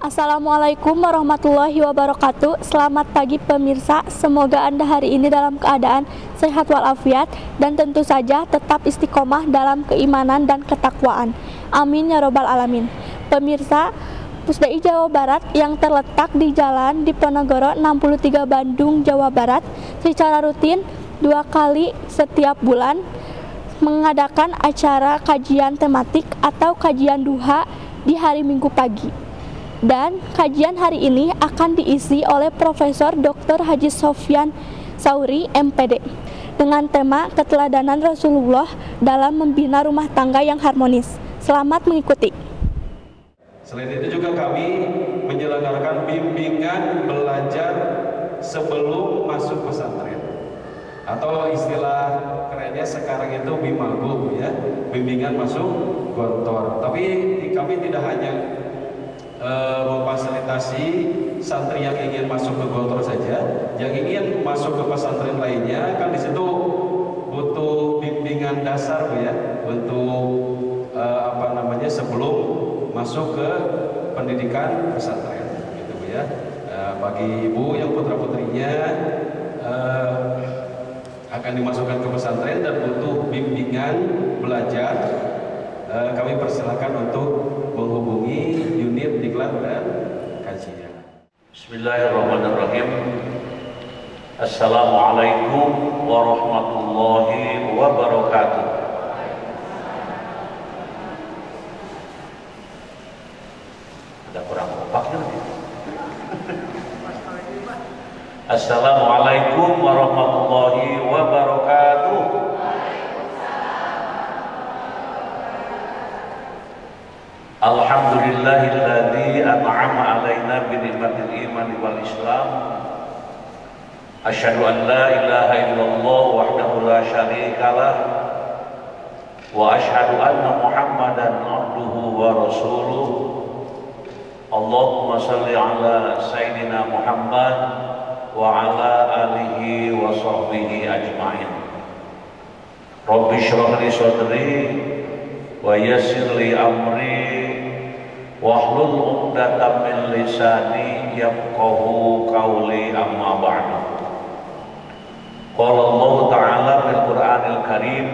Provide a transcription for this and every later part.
Assalamualaikum warahmatullahi wabarakatuh. Selamat pagi pemirsa. Semoga Anda hari ini dalam keadaan sehat walafiat dan tentu saja tetap istiqomah dalam keimanan dan ketakwaan. Amin ya robbal alamin. Pemirsa, Pusdai Jawa Barat yang terletak di Jalan Diponegoro 63 Bandung, Jawa Barat secara rutin 2 kali setiap bulan mengadakan acara kajian tematik atau kajian duha di hari Minggu pagi. Dan kajian hari ini akan diisi oleh Profesor Dr. Haji Sofyan Sauri, MPD, dengan tema keteladanan Rasulullah dalam membina rumah tangga yang harmonis. Selamat mengikuti. Selain itu juga kami menyelenggarakan bimbingan belajar sebelum masuk pesantren, atau istilah kerennya sekarang itu bimagu ya, bimbingan masuk gontor. Tapi kami tidak hanya memfasilitasi santri yang ingin masuk ke gontor saja, yang ingin masuk ke pesantren lainnya kan di situ butuh bimbingan dasar ya, untuk sebelum masuk ke pendidikan pesantren gitu ya. Bagi ibu yang putra putrinya akan dimasukkan ke pesantren dan butuh bimbingan belajar, kami persilakan untuk menghubungi unit diklat dan kajian. Bismillahirrahmanirrahim. Assalamualaikum warahmatullahi wabarakatuh. Ada kurang kompaknya nih. Assalamualaikum warahmatullahi wabarakatuh. Alhamdulillahilladzi an'ama 'alaina bi ni'matil iman wal islam. Asyhadu an la ilaha illallah wahdahu la syarikalah wa asyhadu anna Muhammadan 'abduhu wa rasuluh. Allahumma shalli ala sayyidina Muhammad wa ala alihi wa sahbihi ajma'in. Rabbi shrah li sadri wa yassir li amri wahlul 'uqdatam min lisani yafqahu qawli, amma ba'du. Qala Allah Ta'ala fil Qur'anil Karim,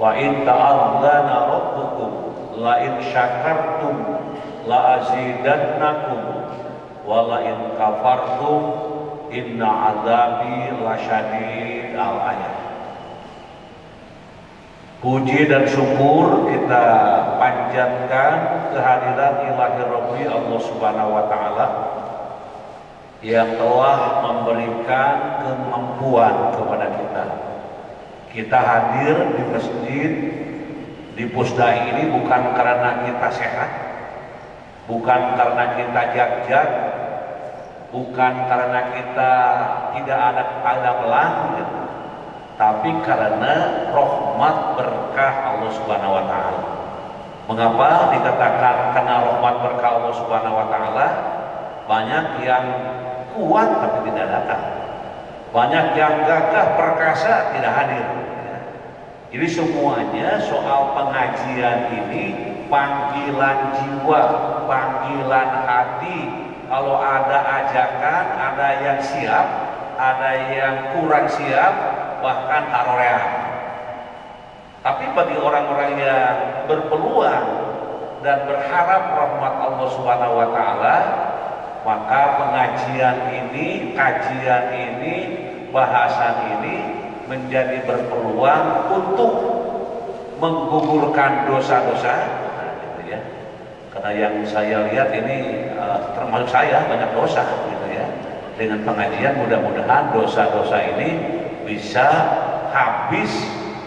wa in ta'adzana rabbukum la in syakartum la azidannakum wa la in kafartum inna 'adzabi lasyadid. Al-ayat. Puji dan syukur kita panjatkan kehadiran ilahi Rabbi Allah Subhanahu wa Ta'ala yang telah memberikan kemampuan kepada kita. Kita hadir di masjid, di Pusdai ini bukan karena kita sehat, bukan karena kita jag-jag, bukan karena kita tidak ada melang, tapi karena rahmat berkah Allah Subhanahu wa Ta'ala. Mengapa dikatakan karena rahmat berkah Allah Subhanahu wa Ta'ala? Banyak yang kuat tapi tidak datang, banyak yang gagah perkasa tidak hadir. Jadi semuanya soal pengajian ini panggilan jiwa, panggilan hati. Kalau ada ajakan, ada yang siap, ada yang kurang siap, bahkan tarorean. Tapi bagi orang-orang yang berpeluang dan berharap rahmat Allah Subhanahu wa Ta'ala, maka pengajian ini, kajian ini, bahasan ini menjadi berpeluang untuk menggugurkan dosa-dosa, gitu ya. Karena yang saya lihat ini termasuk saya banyak dosa, gitu ya. Dengan pengajian mudah-mudahan dosa-dosa ini bisa habis,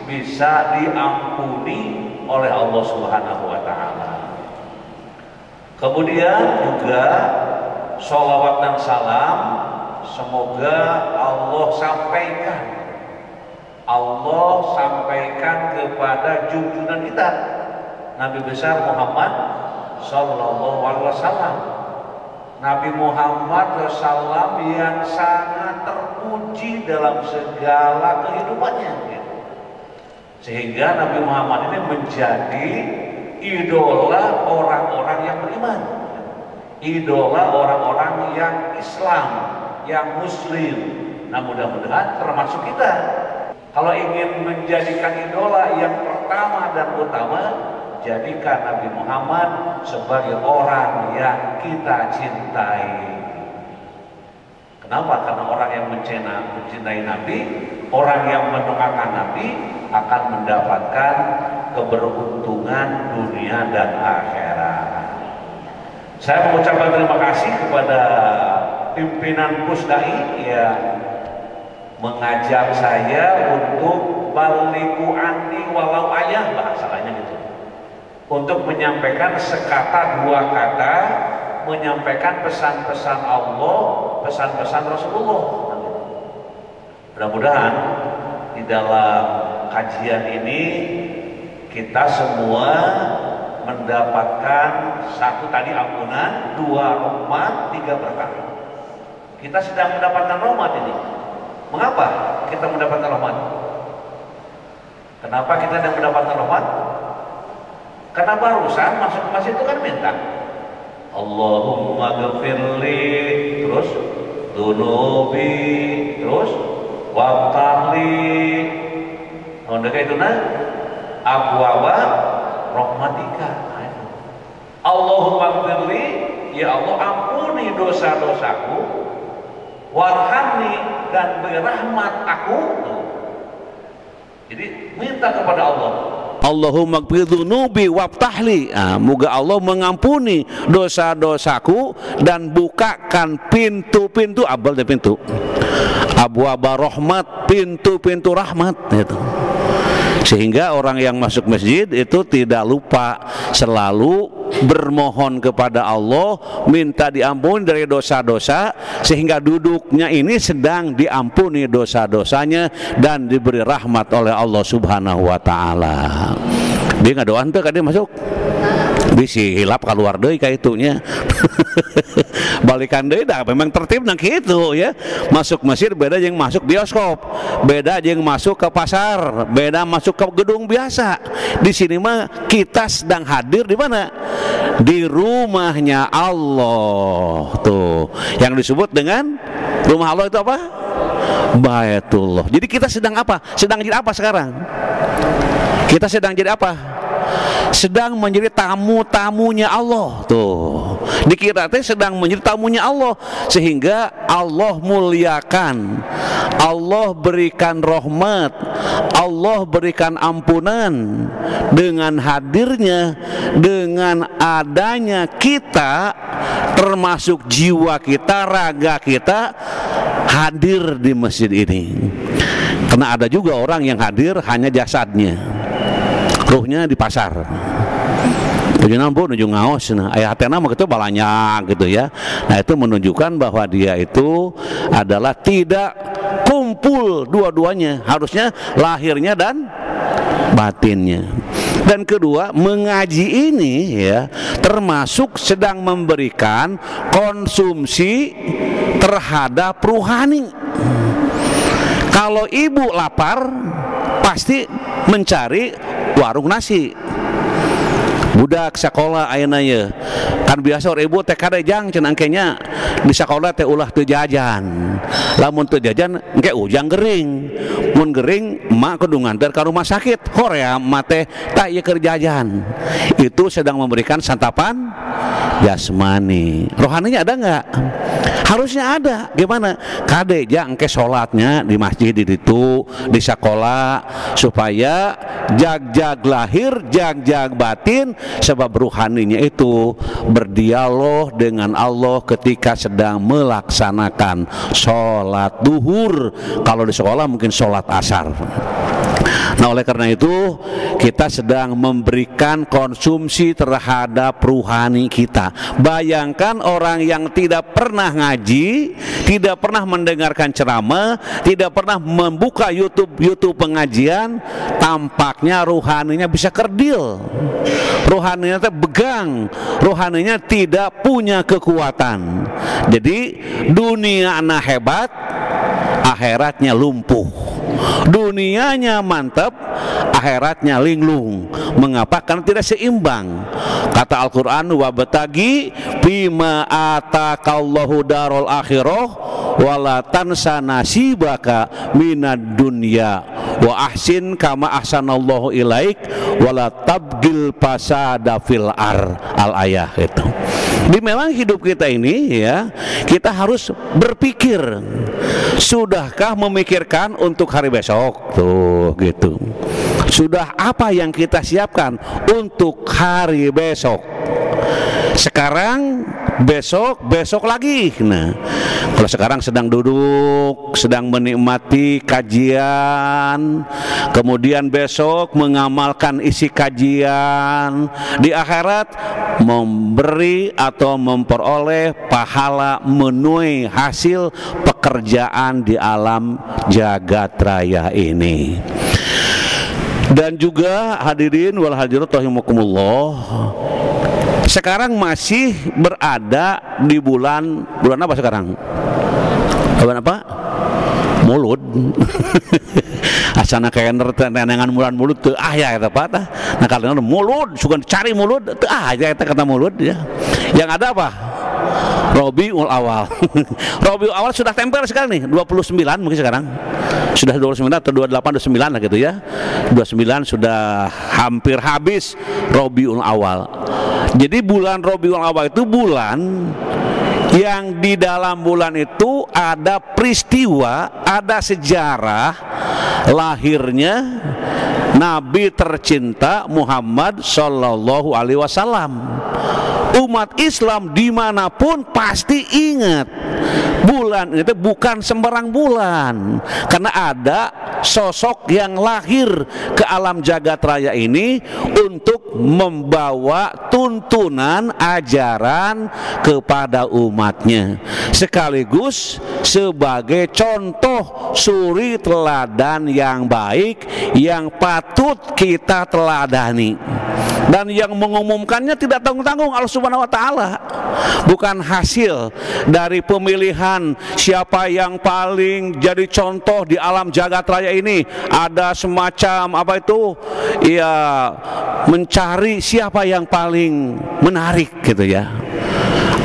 bisa diampuni oleh Allah Subhanahu wa Ta'ala. Kemudian juga sholawat dan salam semoga Allah sampaikan kepada junjungan kita Nabi besar Muhammad Sallallahu Alaihi Wasallam. Nabi Muhammad SAW yang sangat terpuji dalam segala kehidupannya, sehingga Nabi Muhammad ini menjadi idola orang-orang yang beriman. idola orang-orang yang Islam, yang Muslim. Nah, mudah-mudahan termasuk kita. Kalau ingin menjadikan idola, yang pertama dan utama, jadikan Nabi Muhammad sebagai orang yang kita cintai. Kenapa? Karena orang yang mencintai Nabi, orang yang mendoakan Nabi akan mendapatkan keberuntungan dunia dan akhirat. Saya mengucapkan terima kasih kepada pimpinan Pusdai yang mengajak saya untuk baliku anni walau ayah, bahasanya gitu, untuk menyampaikan sekata dua kata, menyampaikan pesan-pesan Allah, pesan-pesan Rasulullah. Mudah-mudahan di dalam kajian ini kita semua mendapatkan satu tadi ampunan, dua rahmat, tiga berkah. Kita sedang mendapatkan rahmat ini. Mengapa kita mendapatkan rahmat? Kenapa kita sedang mendapatkan rahmat? Karena barusan masuk ke masjid itu kan minta Allahumma ghafirli, terus dunubi, terus wabtahli, nondeka itu nah abwaba rahmatika. Allahumma ghafirli, ya Allah ampuni dosa-dosaku, warhamni, dan berahmat aku. Jadi minta kepada Allah, Allahumma ghfir dzunubi waftahli, moga Allah mengampuni dosa-dosaku dan bukakan pintu-pintu, abal dari pintu abwaba rahmat, pintu-pintu rahmat itu. Sehingga orang yang masuk masjid itu tidak lupa selalu bermohon kepada Allah, minta diampuni dari dosa-dosa, sehingga duduknya ini sedang diampuni dosa-dosanya dan diberi rahmat oleh Allah Subhanahu wa taala. Dia ngadoan teh ka dia masuk bisi hilap keluar deui ka itunya. Balikan deui dah memang tertib nang kitu ya. Masuk masjid beda jeung masuk bioskop, beda jeung masuk ke pasar, beda masuk ke gedung biasa. Di sini mah kita sedang hadir di mana? Di rumahnya Allah. Tuh, yang disebut dengan rumah Allah itu apa? Baitullah. Jadi kita sedang apa? Sedang jadi apa sekarang? Kita sedang jadi apa? Sedang menjadi tamu-tamunya Allah. Tuh, dikira teh sedang menjadi tamunya Allah, sehingga Allah muliakan, Allah berikan rahmat, Allah berikan ampunan dengan hadirnya, dengan adanya kita, termasuk jiwa kita, raga kita hadir di masjid ini. Karena ada juga orang yang hadir hanya jasadnya, ruhnya di pasar. Tujuh nampu nuju ngaos, nah ayat nama itu balanya gitu ya. Nah itu menunjukkan bahwa dia itu adalah tidak kumpul dua-duanya, harusnya lahirnya dan batinnya. Dan kedua, mengaji ini ya termasuk sedang memberikan konsumsi terhadap rohani. Kalau ibu lapar pasti mencari warung nasi. Budak sekolah ayeuna ye kan biasa orang ibu teh kadejang cenah engkenya di sekolah teh ulah teu jajan, lamun teu jajan engke ujang gering, mun gering emak kudu nganter ka rumah sakit, horea emak teh tak ieu keur jajan. Itu sedang memberikan santapan jasmani. Rohaninya ada nggak? Harusnya ada. Gimana? Kadejang engke sholatnya di masjid di situ, di sekolah, supaya jag-jag lahir, jag-jag batin, sebab ruhaninya itu berdialog dengan Allah ketika sedang melaksanakan sholat duhur. Kalau di sekolah mungkin sholat asar. Nah oleh karena itu kita sedang memberikan konsumsi terhadap ruhani kita. Bayangkan orang yang tidak pernah ngaji, tidak pernah mendengarkan ceramah, tidak pernah membuka YouTube pengajian, tampaknya ruhaninya bisa kerdil, ruhaninya begang, ruhaninya tidak punya kekuatan. Jadi dunia anak hebat, akhiratnya lumpuh. Dunianya mantap, akhiratnya linglung. Mengapa? Karena tidak seimbang. Kata Al-Quran, wabtagi bima atakallahu darul akhirah wala tansa nasibaka minad dunya wa ahsin kama ahsanallahu ilaik wala tabgil fasada fil al-ayah. Itu. Jadi memang hidup kita ini ya, kita harus berpikir, sudahkah memikirkan untuk hari besok tuh gitu. Sudah apa yang kita siapkan untuk hari besok? Sekarang, besok, besok lagi. Nah, kalau sekarang sedang duduk, sedang menikmati kajian, kemudian besok mengamalkan isi kajian, di akhirat memberi atau memperoleh pahala menuai hasil pekerjaan di alam jagat raya ini. Dan juga hadirin wal hadirat rahimakumullah, sekarang masih berada di bulan apa sekarang? Bulan apa? Mulud. Asana kalender tenengan bulan mulud teu aya eta apa tah. Nah kalender mulud, suka cari mulud teu aya eta kata mulud ya. Yang ada apa? Rabiul Awal. Rabiul Awal sudah tempel sekarang nih, 29 mungkin sekarang. Sudah 29 atau 28 29 lah gitu ya. 29 sudah hampir habis Rabiul Awal. Jadi bulan Rabiul Awal itu bulan yang di dalam bulan itu ada peristiwa, ada sejarah lahirnya Nabi tercinta Muhammad Sallallahu Alaihi Wasallam. Umat Islam dimanapun pasti ingat bulan itu bukan sembarang bulan, karena ada sosok yang lahir ke alam jagat raya ini untuk membawa tuntunan ajaran kepada umatnya, sekaligus sebagai contoh suri teladan yang baik yang patut kita teladani. Dan yang mengumumkannya tidak tanggung-tanggung, Allah Subhanahu wa Ta'ala. Bukan hasil dari pemilihan siapa yang paling jadi contoh di alam jagat raya ini. Ada semacam apa itu, ya, mencari siapa yang paling menarik gitu ya.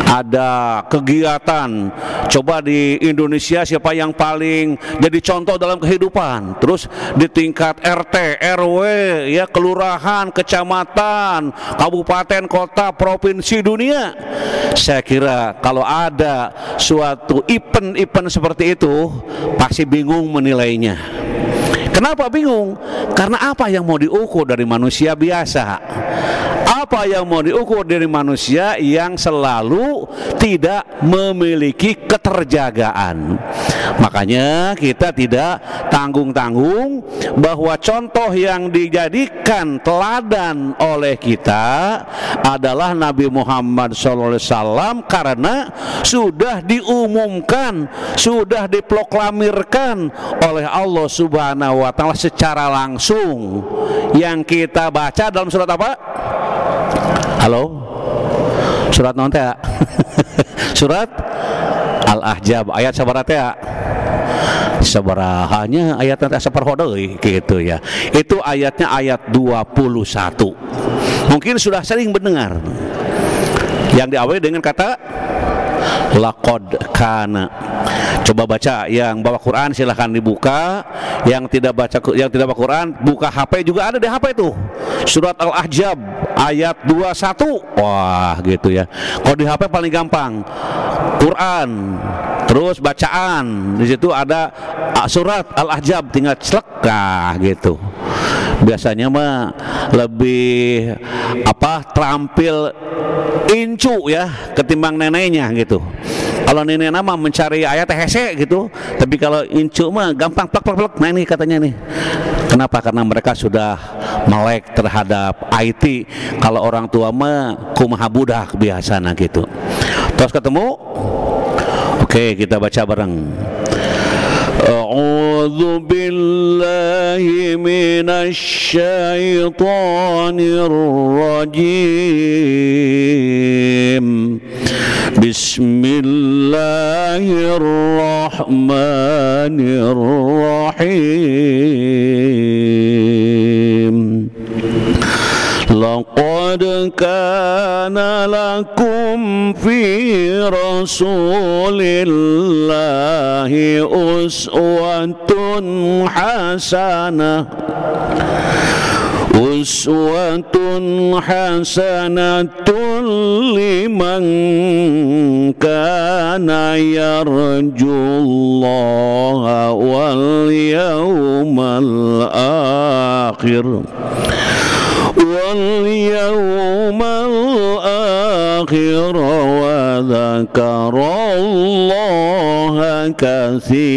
Ada kegiatan coba di Indonesia siapa yang paling jadi contoh dalam kehidupan, terus di tingkat RT, RW, ya, kelurahan, kecamatan, kabupaten, kota, provinsi, dunia. Saya kira kalau ada suatu event seperti itu pasti bingung menilainya. Kenapa bingung? Karena apa yang mau diukur dari manusia biasa? Apa yang mau diukur dari manusia yang selalu tidak memiliki keterjagaan? Makanya kita tidak tanggung-tanggung bahwa contoh yang dijadikan teladan oleh kita adalah Nabi Muhammad SAW, karena sudah diumumkan, sudah diproklamirkan oleh Allah Subhanahu wa Ta'ala secara langsung. Yang kita baca dalam surat apa? Halo? Surat non teh? Surat Al-Ahzab ayat sabaraha teh? Sabarahanya ayat teh saperho deui gitu ya. Itu ayatnya ayat 21. Mungkin sudah sering mendengar. Yang diawali dengan kata laqad kana. Coba baca, yang bawa Quran silahkan dibuka, yang tidak baca Quran buka HP, juga ada di HP itu. Surat Al-Ahzab ayat 21. Wah, gitu ya. Kalau di HP paling gampang. Quran, terus bacaan. Di situ ada surat Al-Ahzab, tinggal celekah gitu. Biasanya mah lebih terampil incu ya ketimbang neneknya gitu. Kalau nenek nama mencari ayat hese gitu, tapi kalau incu mah gampang plek. Nah ini katanya nih. Kenapa? Karena mereka sudah melek terhadap IT. Kalau orang tua mah kumaha budak biasana gitu. Terus ketemu, oke, kita baca bareng. A'udzu billahi minasy syaithanir rajim. Bismillahirrahmanirrahim. Laqad kana lakum fi Rasulillahi uswatun hasanah. Uswatun hasanatun liman kana yarjullaha wal yawmal akhir wa dzakarallaha katsira.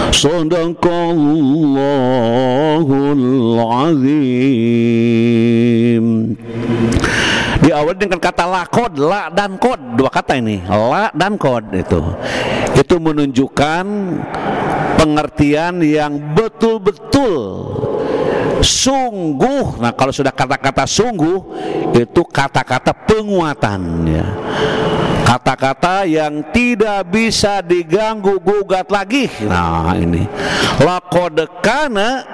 Shadaqallahul azim. Diawali dengan kata lakod, la dan kod, dua kata ini, la dan kod itu menunjukkan pengertian yang betul-betul sungguh. Nah, kalau sudah kata-kata sungguh itu kata-kata penguatan ya. Kata-kata yang tidak bisa diganggu gugat lagi. Nah, ini laqad kana,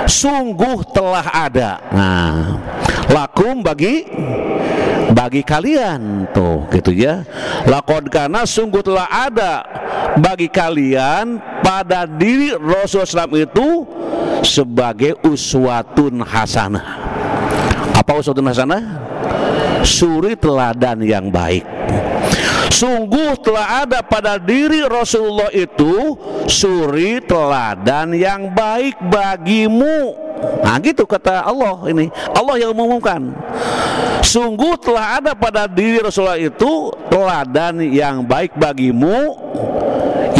sungguh telah ada. Nah, lakum bagi kalian tuh gitu ya. Laqad kana, sungguh telah ada bagi kalian pada diri Rasulullah SAW itu sebagai uswatun hasanah. Apa uswatun hasanah? Suri teladan yang baik. Sungguh telah ada pada diri Rasulullah itu suri teladan yang baik bagimu. Nah gitu kata Allah, ini Allah yang mengumumkan. Sungguh telah ada pada diri Rasulullah itu teladan yang baik bagimu,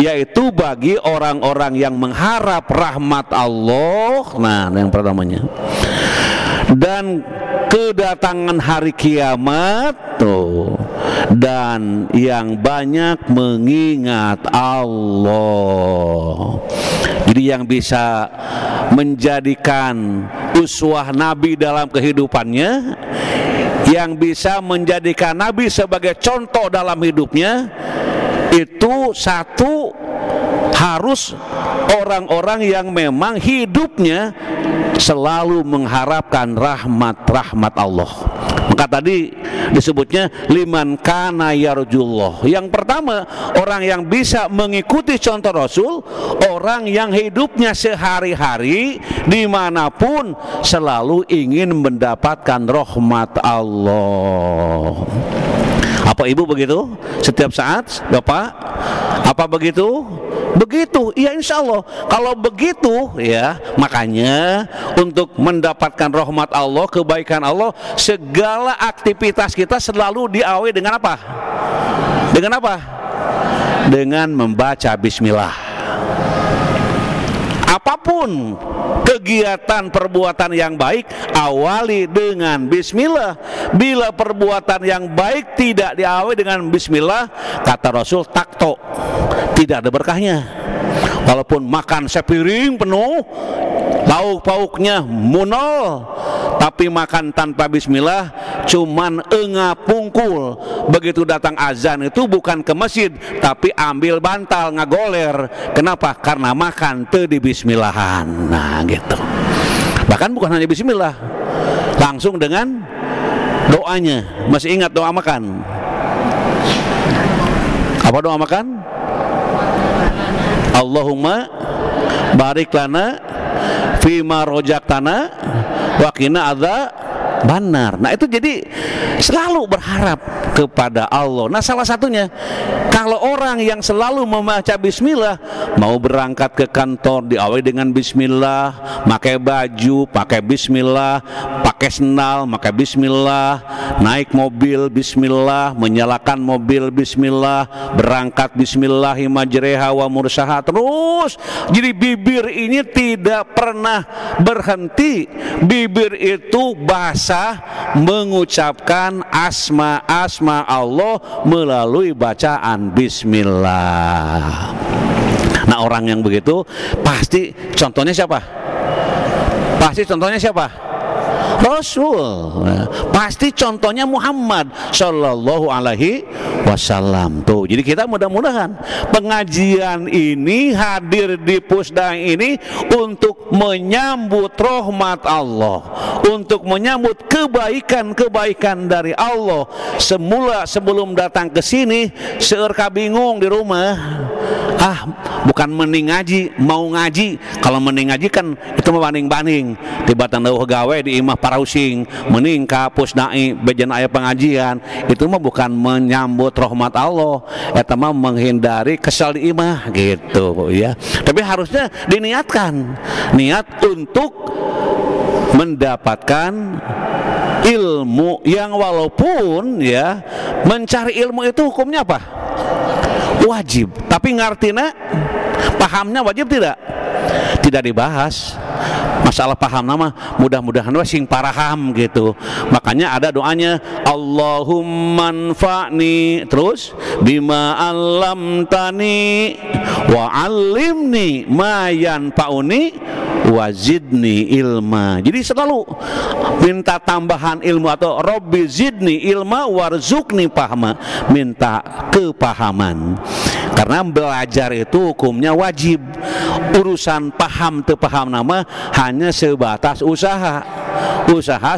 yaitu bagi orang-orang yang mengharap rahmat Allah. Nah, yang pertamanya, dan kedatangan hari kiamat tuh, dan yang banyak mengingat Allah. Jadi yang bisa menjadikan uswah Nabi dalam kehidupannya, yang bisa menjadikan Nabi sebagai contoh dalam hidupnya, itu satu, harus orang-orang yang memang hidupnya selalu mengharapkan rahmat Allah. Maka tadi disebutnya liman kana yarjullah. Yang pertama, orang yang bisa mengikuti contoh Rasul, orang yang hidupnya sehari-hari dimanapun selalu ingin mendapatkan rahmat Allah. Apa ibu begitu? Setiap saat, bapak? Apa begitu? Begitu, iya insya Allah. Kalau begitu ya, makanya untuk mendapatkan rahmat Allah, kebaikan Allah, segala aktivitas kita selalu diawali dengan apa? Dengan apa? Dengan membaca bismillah. Apapun kegiatan perbuatan yang baik, awali dengan bismillah. Bila perbuatan yang baik tidak diawali dengan bismillah, kata Rasul, takto, tidak ada berkahnya. Walaupun makan sepiring penuh, lauk pauknya munol, tapi makan tanpa bismillah cuman pungkul. Begitu datang azan itu bukan ke masjid, tapi ambil bantal ngagoler. Kenapa? Karena makan teu di bismillahan. Nah gitu. Bahkan bukan hanya bismillah, langsung dengan doanya. Masih ingat doa makan? Apa doa makan? Allahumma barik lana fima rojaktana wa qina adzabannar. Nah itu jadi selalu berharap kepada Allah. Nah salah satunya, kalau orang yang selalu membaca bismillah, mau berangkat ke kantor diawali dengan bismillah, pakai baju pakai bismillah, pakai sendal pakai bismillah, naik mobil bismillah, menyalakan mobil bismillah, berangkat bismillahi majreha wa mursaha, terus. Jadi bibir ini tidak pernah berhenti. Bibir itu bahasa sah mengucapkan asma Allah melalui bacaan bismillah. Nah, orang yang begitu pasti contohnya siapa? Pasti contohnya siapa? Rasul. Pasti contohnya Muhammad Sallallahu Alaihi Wasallam. Tuh, jadi kita mudah-mudahan pengajian ini hadir di Pusdai ini untuk menyambut rahmat Allah, untuk menyambut kebaikan-kebaikan dari Allah. Semula sebelum datang ke sini, seueur kabingung di rumah. Bukan mending ngaji, mau ngaji. Kalau mending ngaji kan itu mah banding-banding. Tibatan deuh gawe di imah parausing, mending ka Pusdai bejen aya pengajian. Itu mah bukan menyambut rahmat Allah, eta mah menghindari kesal di imah gitu ya. Tapi harusnya diniatkan, niat untuk mendapatkan ilmu yang walaupun ya mencari ilmu itu hukumnya apa? Wajib, tapi ngartina pahamnya wajib tidak? Tidak dibahas. Masalah paham nama mudah-mudahan sing paraham gitu. Makanya ada doanya Allahumma anfa'ni terus bima 'allamtani wa 'allimni ma yanfa'uni wazidni ilma. Jadi selalu minta tambahan ilmu atau Robbi zidni ilma warzuqni pahma, minta kepahaman. Karena belajar itu hukumnya wajib. Urusan paham teu paham nama hanya sebatas usaha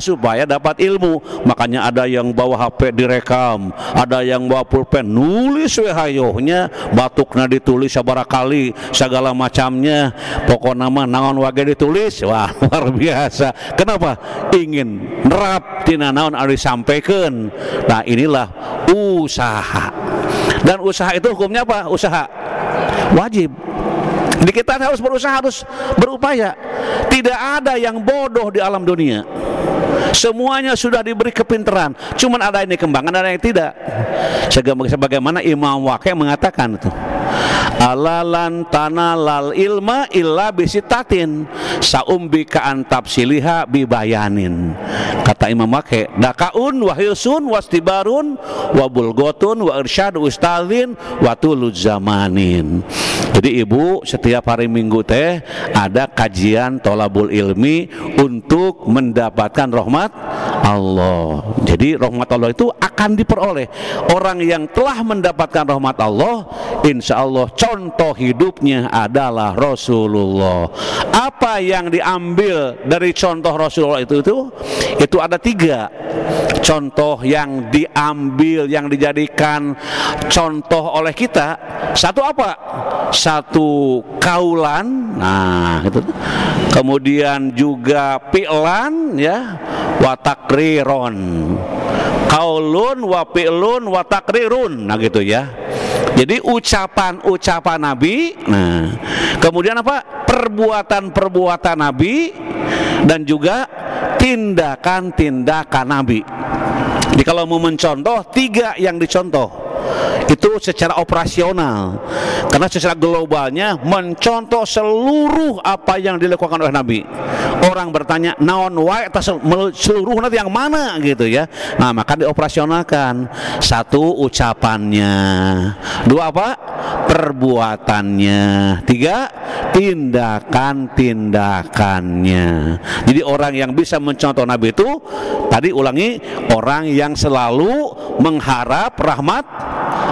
supaya dapat ilmu. Makanya ada yang bawa HP direkam, ada yang bawa pulpen nulis we hayohnya, batukna ditulis sabaraha kali segala macamnya, pokoknya mah naon wage ditulis. Wah, luar biasa. Kenapa? Ingin nerap tina naon anu disampaikan. Nah, inilah usaha. Dan usaha itu hukumnya apa? Usaha wajib. Jadi kita harus berusaha, harus berupaya. Tidak ada yang bodoh di alam dunia. Semuanya sudah diberi kepintaran. Cuman ada yang dikembangkan, ada yang tidak. Sebagaimana Imam Waqi' mengatakan itu, alalan tanalal ilma illa bisitatin saumbika antapsiliha bibayanin. Kata Imam Waqi', dakaun wahyusun wastibarun wabulgotun wa irsyad ustadzin wa tuluz zamanin. Jadi ibu setiap hari Minggu teh ada kajian tolabul ilmi untuk mendapatkan rahmat Allah. Jadi rahmat Allah itu akan diperoleh orang yang telah mendapatkan rahmat Allah. Insya Allah contoh hidupnya adalah Rasulullah. Apa yang diambil dari contoh Rasulullah itu ada 3 contoh yang diambil, yang dijadikan contoh oleh kita. Satu apa? Satu kaulan, nah gitu. Kemudian juga fi'lan ya, wa takriron. Kaulun wa fi'lun wa takrirun. Nah gitu ya. Jadi ucapan-ucapan Nabi, nah kemudian apa? Perbuatan-perbuatan Nabi dan juga tindakan-tindakan Nabi. Jadi kalau mau mencontoh 3 yang dicontoh itu secara operasional, karena secara globalnya mencontoh seluruh apa yang dilakukan oleh Nabi. Orang bertanya naon wae atas seluruh nanti yang mana gitu ya. Nah, maka dioperasionalkan. 1 ucapannya, 2 apa? Perbuatannya, 3 tindakan-tindakannya. Jadi orang yang bisa mencontoh Nabi itu tadi ulangi, orang yang selalu mengharap rahmat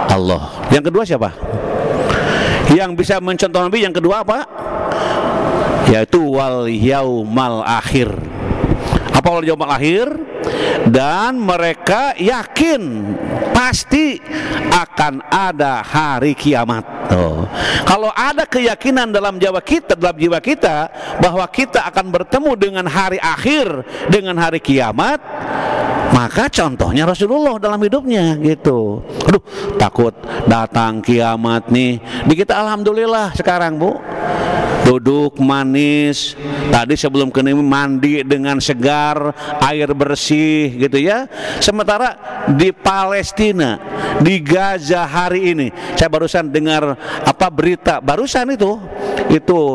Allah. Yang kedua siapa? Yang bisa mencontoh Nabi yang kedua apa? Yaitu wal yaumal akhir. Apa wal yaumal akhir? Dan mereka yakin pasti akan ada hari kiamat. Kalau ada keyakinan dalam jiwa kita bahwa kita akan bertemu dengan hari akhir, dengan hari kiamat, maka contohnya Rasulullah dalam hidupnya gitu. Aduh, takut datang kiamat nih. Di kita alhamdulillah sekarang Bu, duduk manis, tadi sebelum kena mandi dengan segar, air bersih gitu ya. Sementara di Palestina, di Gaza hari ini, saya barusan dengar berita barusan itu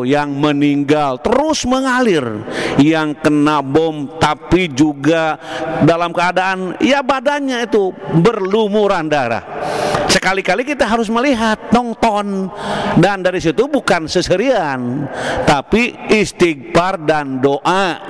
yang meninggal terus mengalir, yang kena bom tapi juga dalam keadaan ya badannya itu berlumuran darah. Sekali-kali kita harus melihat, nonton, dan dari situ bukan seserian, tapi istighfar dan doa.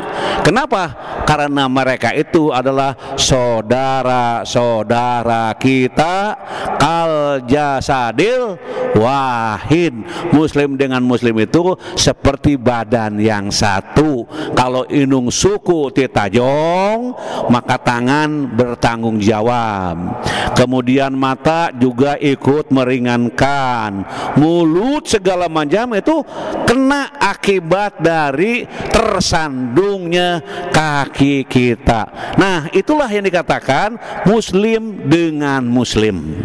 Kenapa? Karena mereka itu adalah saudara-saudara kita, kal jasadil wahid. Muslim dengan muslim itu seperti badan yang satu. Kalau inung suku titajong, maka tangan bertanggung jawab. Kemudian mata juga ikut meringankan, mulut segala macam itu kena akibat dari tersandungnya kaki kita. Nah, itulah yang dikatakan muslim dengan muslim.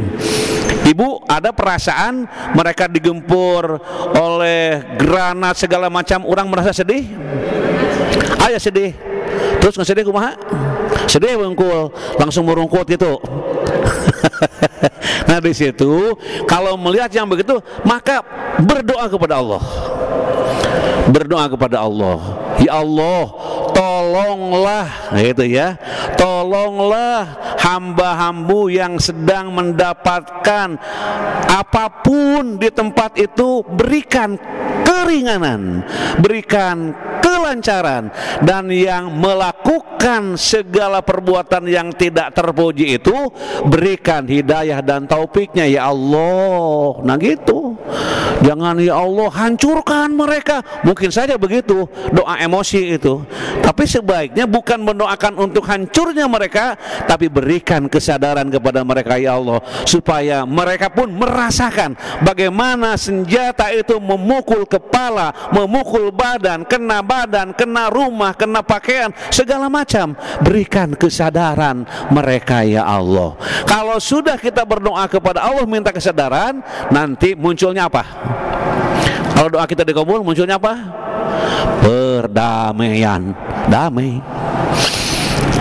Ibu, ada perasaan mereka digempur oleh granat segala macam, orang merasa sedih? Ayah sedih. Terus nggak sedih kumaha? Sedih bengkul, langsung merungkut gitu. Nah, di situ kalau melihat yang begitu, maka berdoa kepada Allah. Berdoa kepada Allah. Ya Allah, tolonglah gitu ya. Tolonglah hamba-hambu yang sedang mendapatkan apapun di tempat itu, berikan keringanan, berikan kelancaran, dan yang melakukan segala perbuatan yang tidak terpuji itu berikan hidayah dan taufiknya ya Allah. Nah gitu, jangan ya Allah hancurkan mereka. Mungkin saja begitu doa emosi itu, tapi sebaiknya bukan mendoakan untuk hancurnya mereka, tapi berikan kesadaran kepada mereka ya Allah, supaya mereka pun merasakan bagaimana senjata itu memukul kepala, memukul badan, kena rumah, kena pakaian, segala macam. Berikan kesadaran mereka ya Allah. Kalau sudah kita berdoa kepada Allah minta kesadaran, nanti munculnya apa? Kalau doa kita dikabul, munculnya apa? Perdamaian, damai.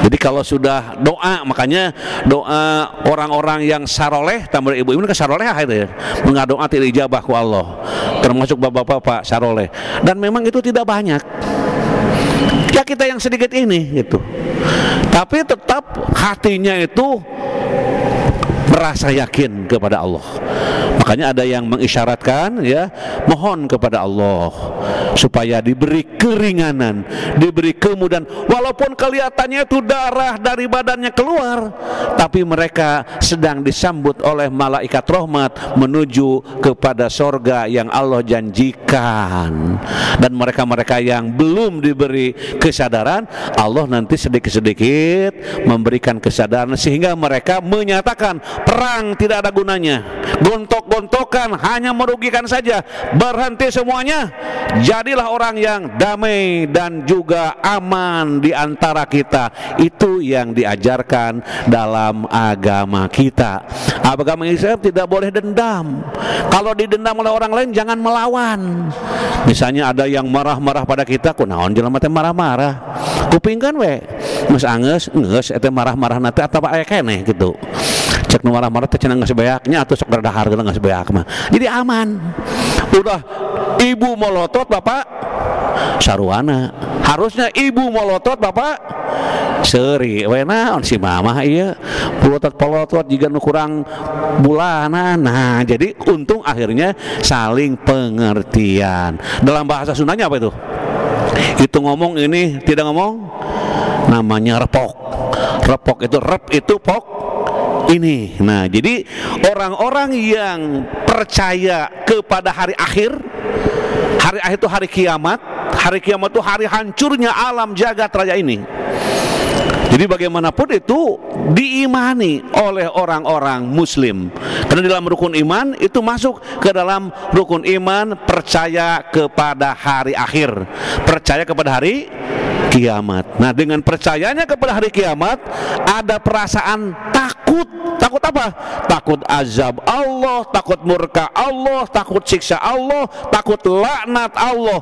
Jadi kalau sudah doa, makanya doa orang-orang yang saroleh, tambah ibu-ibu kan saroleh itu ya, mengadoa tidak ijabah ku Allah, termasuk bapak-bapak saroleh. Dan memang itu tidak banyak. Ya kita yang sedikit ini gitu. Tapi tetap hatinya itu merasa yakin kepada Allah. Makanya ada yang mengisyaratkan ya, mohon kepada Allah supaya diberi keringanan, diberi kemudahan. Walaupun kelihatannya itu darah dari badannya keluar, tapi mereka sedang disambut oleh malaikat rahmat menuju kepada sorga yang Allah janjikan. Dan mereka-mereka yang belum diberi kesadaran, Allah nanti sedikit-sedikit memberikan kesadaran sehingga mereka menyatakan perang tidak ada gunanya, gontok-gontokan hanya merugikan saja, berhenti semuanya, jadilah orang yang damai dan juga aman di antara kita. Itu yang diajarkan dalam agama kita. Agama Islam tidak boleh dendam. Kalau didendam oleh orang lain jangan melawan. Misalnya ada yang marah-marah pada kita, kunaon jelema teh marah-marah, kupingkan we geus angeus eta marah-marah nanti atau aya keneh gitu. Cek nu marah-marah teh cenah geus beaknya atuh sok berdahar geus beak mah. Jadi aman. Udah ibu molotot bapak saruana. Harusnya ibu molotot bapak seuri we naon si mamah ieu polotot-polotot jiga nu kurang bulanan. Nah, jadi untung akhirnya saling pengertian. Dalam bahasa Sundanya apa itu? Itu ngomong ini tidak ngomong, namanya repok. Repok itu rep itu pok ini. Nah, jadi orang-orang yang percaya kepada hari akhir, hari akhir itu hari kiamat. Hari kiamat itu hari hancurnya alam jagat raya ini. Jadi bagaimanapun itu diimani oleh orang-orang muslim. Karena dalam rukun iman itu masuk ke dalam rukun iman percaya kepada hari akhir, percaya kepada hari kiamat. Nah, dengan percayanya kepada hari kiamat ada perasaan takut. Takut apa? Takut azab Allah, takut murka Allah, takut siksa Allah, takut laknat Allah.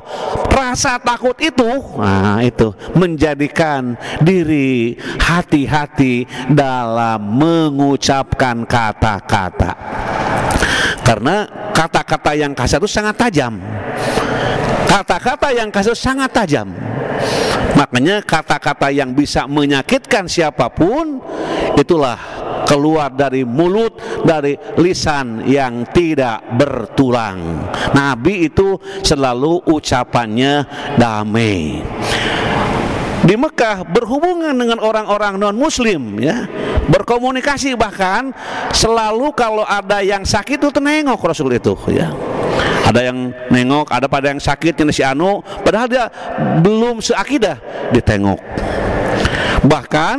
Rasa takut itu, nah itu menjadikan diri hati-hati dalam mengucapkan kata-kata. Karena kata-kata yang kasar itu sangat tajam. Kata-kata yang kasar sangat tajam. Makanya kata-kata yang bisa menyakitkan siapapun itulah keluar dari mulut, dari lisan yang tidak bertulang. Nabi itu selalu ucapannya damai. Di Mekah berhubungan dengan orang-orang non-muslim, ya, berkomunikasi, bahkan selalu kalau ada yang sakit itu nengok Rasul itu, ya. Ada yang nengok, ada pada yang sakit yang si anu, padahal dia belum seakidah, ditengok. Bahkan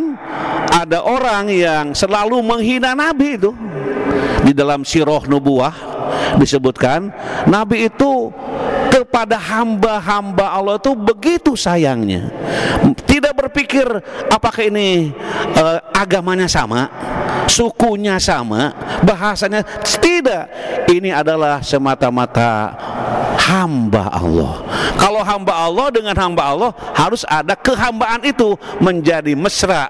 ada orang yang selalu menghina Nabi itu. Di dalam sirah nubuwah disebutkan Nabi itu kepada hamba-hamba Allah itu begitu sayangnya, tidak berpikir apakah ini agamanya sama, sukunya sama, bahasanya, tidak. Ini adalah semata-mata hamba Allah. Kalau hamba Allah dengan hamba Allah harus ada kehambaan itu menjadi mesra.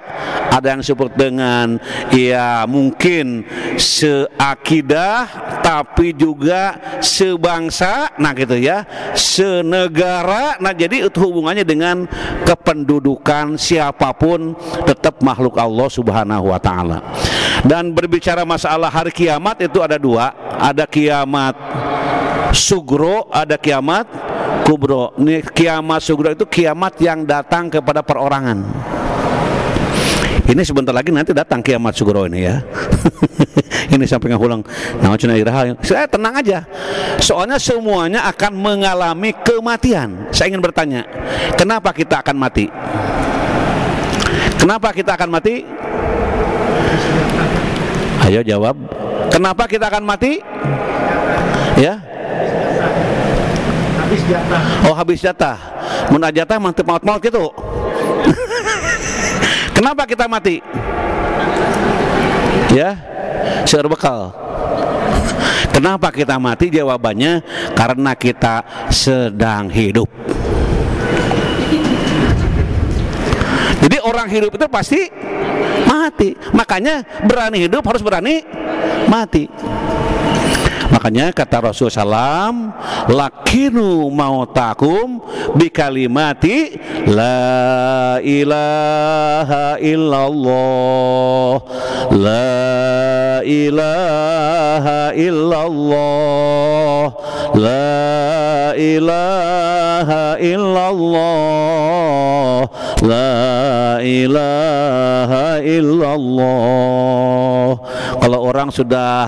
Ada yang disebut dengan ya mungkin seakidah tapi juga sebangsa, nah gitu ya, senegara. Nah jadi itu hubungannya dengan kependudukan siapapun tetap makhluk Allah Subhanahu wa taala. Dan berbicara masalah hari kiamat itu ada dua, ada kiamat sugro, ada kiamat kubro. Ini kiamat sugro itu kiamat yang datang kepada perorangan. Ini sebentar lagi nanti datang kiamat sugro ini, ya. Ini sampai ngulang. Nah, saya tenang aja. Soalnya semuanya akan mengalami kematian. Saya ingin bertanya, kenapa kita akan mati? Kenapa kita akan mati? Ayo jawab. Kenapa kita akan mati? Ya. Habis jatah. Oh, habis jatah. Mun jatah mantep maut-maut gitu. Kenapa kita mati? Ya, seueur bekal. Kenapa kita mati? Jawabannya karena kita sedang hidup. Jadi orang hidup itu pasti mati. Makanya berani hidup harus berani mati. Makanya kata Rasulullah SAW, lakinu mautakum bikalimati la ilaha illallah, la ilaha illallah, la ilaha illallah, la ilaha illallah. Kalau orang sudah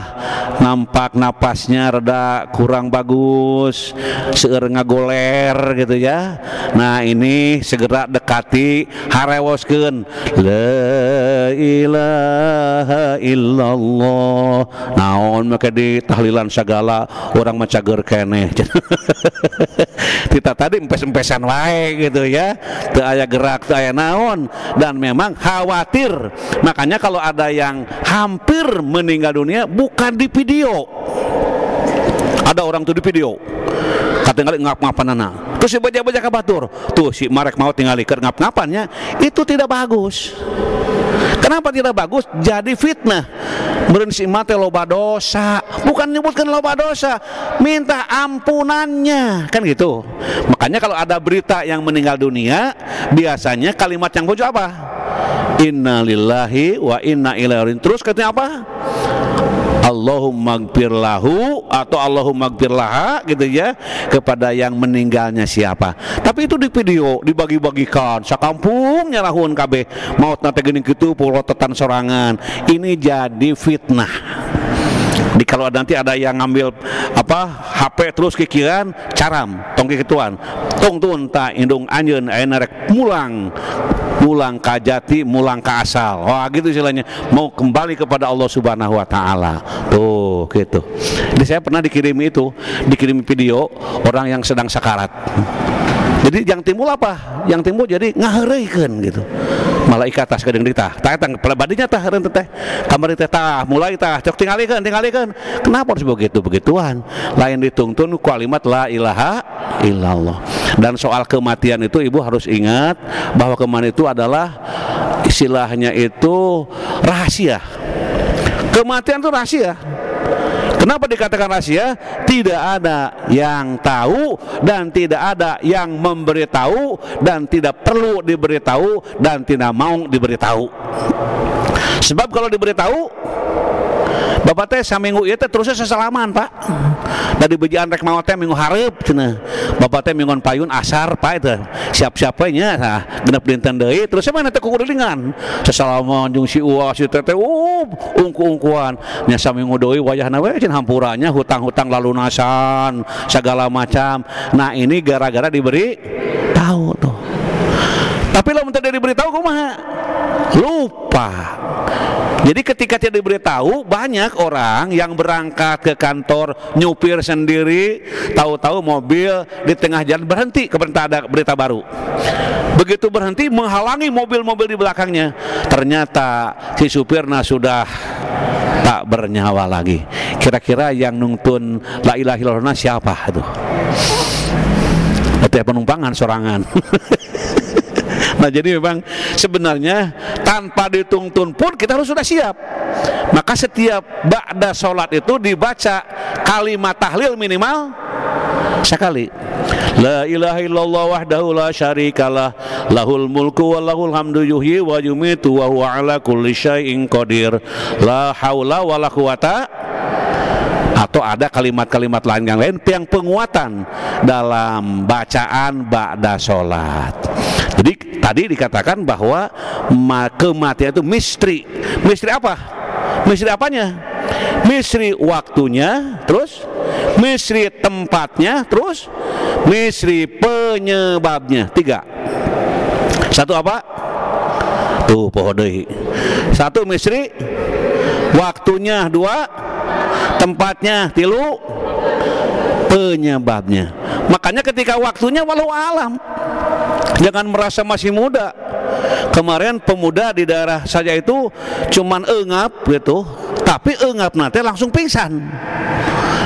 nampak napasnya rada kurang bagus, seueur ngagoler gitu ya, nah ini segera dekati, harewoskeun la ilaha illallah. Naon maka di tahlilan segala orang macager keneh. Kita tadi empes-empesan wae gitu ya, teu aya gerak, teu aya naon, dan memang khawatir. Makanya kalau ada yang hampir meninggal dunia bukan di video. Ada orang tuh di video katingali ngap-ngapanana, terus si baja-baja ka batur tuh si marek mau tingali keur ngap-ngapannya, itu tidak bagus. Kenapa tidak bagus? Jadi fitnah. Meureun si imah teh loba dosa, bukan nyebutkan loba dosa, minta ampunannya, kan gitu. Makanya kalau ada berita yang meninggal dunia, biasanya kalimat yang muncul apa? Inna lillahi wa inna ilaihi raji'un. Terus katanya apa? Allahumma gfir lahu atau Allahumma gfir laha gitu ya, kepada yang meninggalnya siapa. Tapi itu di video dibagi-bagikan sakampung nyarahun kabeh maut nate geuning kitu pulotetan sorangan. Ini jadi fitnah. Di kalau nanti ada yang ngambil apa HP terus kikiran caram tong kikituan tong tuun ta indung anjeun ayeuna rek mulang ka jati, mulang ka asal. Wah gitu istilahnya, mau kembali kepada Allah Subhanahu wa taala. Tuh gitu. Jadi saya pernah dikirim video orang yang sedang sakarat. Jadi yang timbul apa? Yang timbul jadi ngahareuikeun gitu. Malaikat tas kadang ditah. Tah eta pelebadinya tah hareunt teh. Kamari teh tah mulai tah cok tingalikeun. Kenapa harus begituan? Lain dituntun kalimat la ilaha illallah. Dan soal kematian itu ibu harus ingat bahwa kematian itu adalah istilahnya itu rahasia. Kematian itu rahasia. Kenapa dikatakan rahasia? Tidak ada yang tahu dan tidak ada yang memberitahu dan tidak perlu diberitahu dan tidak mau diberitahu. Sebab kalau diberitahu, Bapak teh saminggu ieu teh terusnya sesalaman, Pak. Dari bejian rek maot teh minggu hareup cenah. Bapak teh minggon payun asar, Pak eta. Siap-siap we nya tah genep dinten deui terus mana teh kukuringan. Sesalaman jeung si uas si teh ungku-ungkuan. Nya saminggu deui wayahna we cen hampurannya hutang-hutang lalunasan segala macam. Nah, ini gara-gara diberi tahu tuh. Tapi lamun teu diberi tahu kumaha? Lupa. Jadi ketika tidak diberitahu, banyak orang yang berangkat ke kantor nyupir sendiri, tahu-tahu mobil di tengah jalan berhenti karena ada berita baru. Begitu berhenti menghalangi mobil-mobil di belakangnya. Ternyata si supirnya sudah tak bernyawa lagi. Kira-kira yang nungtun la ilaha illallah siapa itu? Itu penumpangan sorangan. Nah, jadi memang sebenarnya tanpa dituntun pun kita harus sudah siap. Maka setiap ba'da sholat itu dibaca kalimat tahlil minimal sekali. La ilaha illallah wahdahu la syarikalah lahul mulku wa lahul hamdu yuhyi wa yumitu wa huwa ala kulli syai'in qadir. La haula wa la quwata. Atau ada kalimat-kalimat lain yang penguatan dalam bacaan ba'da sholat. Jadi tadi dikatakan bahwa kematian itu misteri. Misteri apa? Misteri apanya? Misteri waktunya, terus misteri tempatnya, terus misteri penyebabnya. 3. Satu apa? Tuh pohon deui. Satu misteri waktunya, 2 tempatnya, 3 penyebabnya. Makanya ketika waktunya walau alam, jangan merasa masih muda. Kemarin pemuda di daerah saja itu cuman engap gitu, tapi engap nanti langsung pingsan.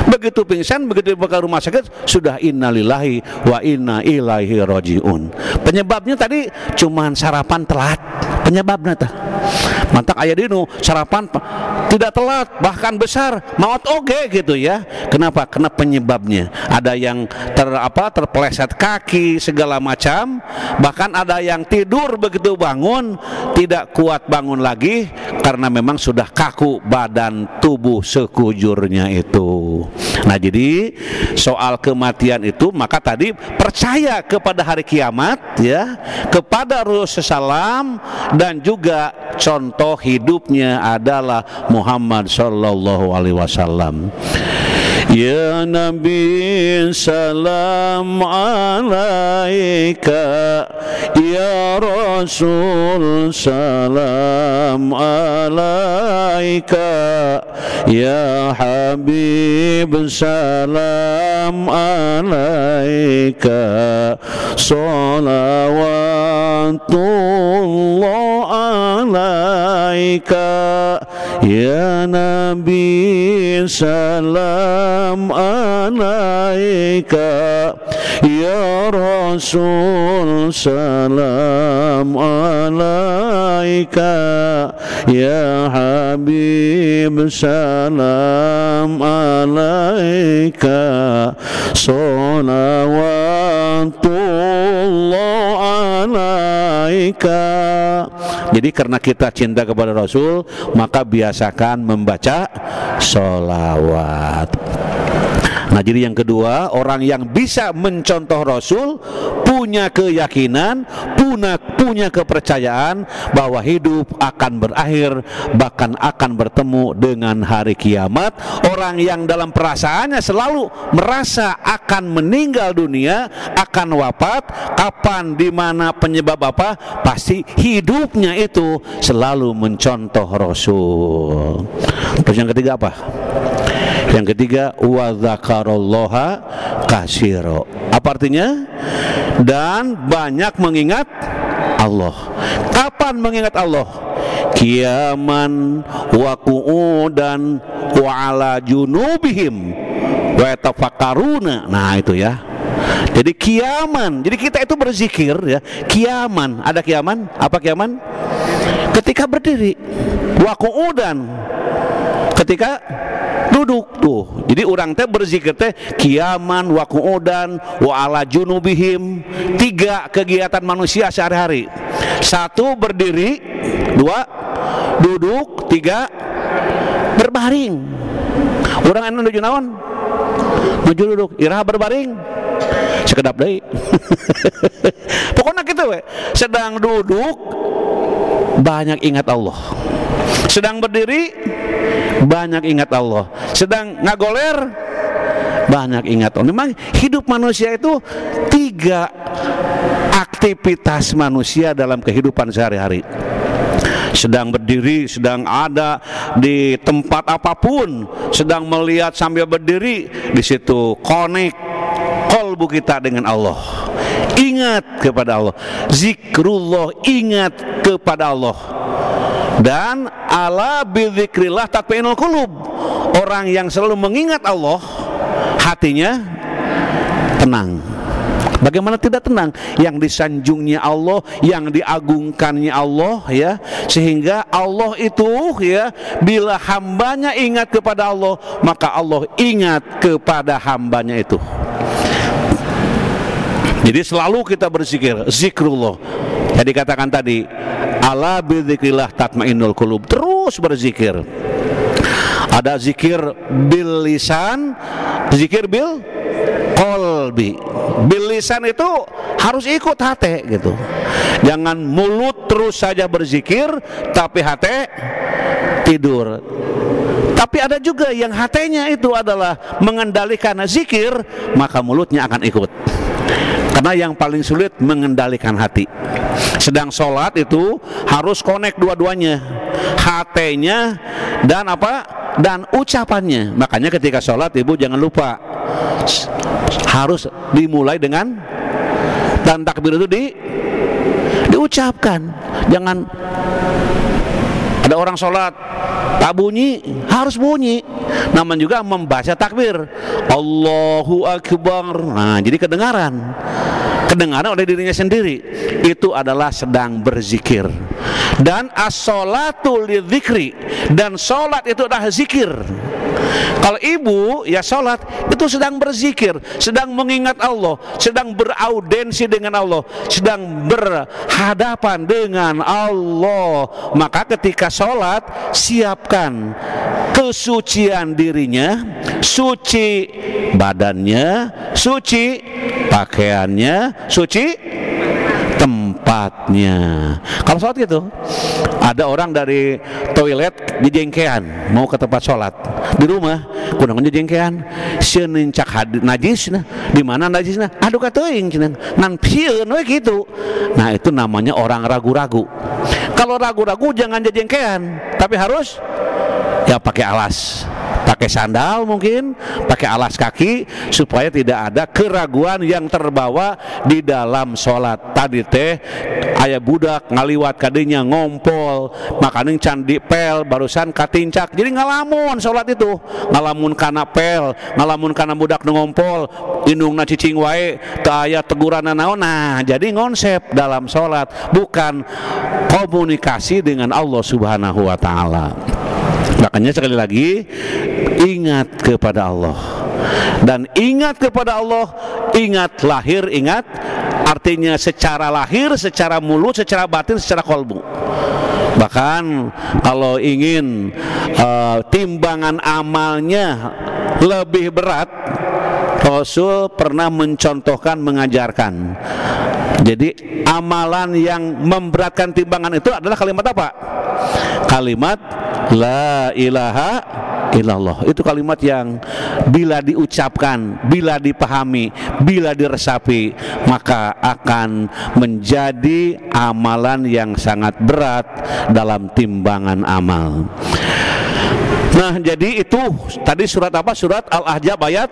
Begitu pingsan, begitu dibawa ke rumah sakit, sudah innalillahi wa inna ilaihi rajiun. Penyebabnya tadi cuman sarapan telat. Penyebabnya tah mantak aya dinu sarapan tidak telat, bahkan besar, maot oge gitu ya. Kenapa? Karena penyebabnya. Ada yang terpeleset kaki segala macam, bahkan ada yang tidur begitu bangun tidak kuat bangun lagi karena memang sudah kaku badan tubuh sekujurnya itu. Nah, jadi soal kematian itu maka tadi percaya kepada hari kiamat ya, kepada Rasulullah SAW, dan juga contoh hidupnya adalah Muhammad sallallahu alaihi wasallam. Ya Nabi salam alaika, ya Rasul salam alaika, ya Habib salam alaika, salawatullah alaika, ya Nabi salam alaika, ya Rasul salam alaika, ya Habib salam alaika, salawatullah alaika. Jadi karena kita cinta kepada Rasul, maka biasakan membaca sholawat. Nah, jadi yang kedua, orang yang bisa mencontoh Rasul punya keyakinan, punya kepercayaan bahwa hidup akan berakhir, bahkan akan bertemu dengan hari kiamat. Orang yang dalam perasaannya selalu merasa akan meninggal dunia, akan wafat, kapan, di mana, penyebab apa, pasti hidupnya itu selalu mencontoh Rasul. Terus yang ketiga apa? Yang ketiga, wa dzakarallaha katsira. Apa artinya? Dan banyak mengingat Allah. Kapan mengingat Allah? Qiyaman wa qu'udan wa ala junubihim wa yatafakkaruna. Nah, itu ya. Jadi qiyaman. Jadi kita itu berzikir ya. Qiyaman. Ada qiyaman? Apa qiyaman? Ketika berdiri. Wa qu'udan. Ketika duduk tuh. Jadi orang teh berzikir teh qiyaman wa qu'udan wa ala junubihim. 3 kegiatan manusia sehari-hari. 1 berdiri, 2 duduk, 3 berbaring. Orang anu nuju naon? Nuju duduk, iraha berbaring. Sekedap deui. Pokoknya gitu we. Sedang duduk banyak ingat Allah. Sedang berdiri banyak ingat Allah. Sedang ngagoler banyak ingat Allah. Memang hidup manusia itu 3 aktivitas manusia dalam kehidupan sehari-hari. Sedang berdiri, sedang ada di tempat apapun, sedang melihat sambil berdiri, di situ connect qalbu kita dengan Allah. Ingat kepada Allah. Zikrullah, ingat kepada Allah. Dan ala bidzikrillah tatma'innul qulub. Orang yang selalu mengingat Allah, hatinya tenang. Bagaimana tidak tenang? Yang disanjungnya Allah, yang diagungkannya Allah ya. Sehingga Allah itu ya, bila hambanya ingat kepada Allah, maka Allah ingat kepada hambanya itu. Jadi selalu kita berzikir, zikrullah. Jadi katakan tadi, ala bidzikrillah tatmainnul qulub. Terus berzikir. Ada zikir bil lisan, zikir bil qalbi. Bil lisan itu harus ikut hati gitu. Jangan mulut terus saja berzikir tapi hati tidur. Tapi ada juga yang hatinya itu adalah mengendalikan zikir, maka mulutnya akan ikut. Karena yang paling sulit mengendalikan hati. Sedang sholat itu harus connect dua-duanya, hatinya dan apa? Dan ucapannya. Makanya ketika sholat ibu jangan lupa harus dimulai dengan dan takbir itu diucapkan. Jangan ada orang sholat tak bunyi, harus bunyi. Namanya juga membaca takbir, Allahu Akbar. Nah, jadi kedengaran oleh dirinya sendiri. Itu adalah sedang berzikir. Dan as-sholatu lidzikri, dan sholat itu adalah zikir. Kalau ibu ya sholat itu sedang berzikir, sedang mengingat Allah, sedang beraudensi dengan Allah, sedang berhadapan dengan Allah. Maka ketika sholat siapkan kesucian dirinya, suci badannya, suci pakaiannya, suci tempatnya. Kalau sholat gitu, ada orang dari toilet di jengkean mau ke tempat sholat di rumah, kurang jengkean, senincak najis, di mana najisnya? Aduh katoing, nan pieun we gitu. Nah itu namanya orang ragu-ragu. Kalau ragu-ragu jangan jengkean, tapi harus ya pakai alas. Pakai sandal mungkin, pakai alas kaki supaya tidak ada keraguan yang terbawa di dalam sholat. Tadi teh aya budak ngaliwat kadinya ngompol, makanya candi pel barusan katincak. Jadi ngalamun sholat itu, ngalamun kana pel, ngalamun kana budak ngompol, indungna cicing wae, teu aya teguran naon. Nah, jadi konsep dalam sholat bukan komunikasi dengan Allah Subhanahu wa taala. Makanya sekali lagi ingat kepada Allah. Dan ingat kepada Allah, ingat lahir, ingat artinya secara lahir, secara mulut, secara batin, secara kolbu. Bahkan kalau ingin timbangan amalnya lebih berat, Rasul pernah mencontohkan, mengajarkan. Jadi amalan yang memberatkan timbangan itu adalah kalimat apa? Kalimat la ilaha illallah. Itu kalimat yang bila diucapkan, bila dipahami, bila diresapi, maka akan menjadi amalan yang sangat berat dalam timbangan amal. Nah, jadi itu tadi surat apa? Surat Al-Ahzab ayat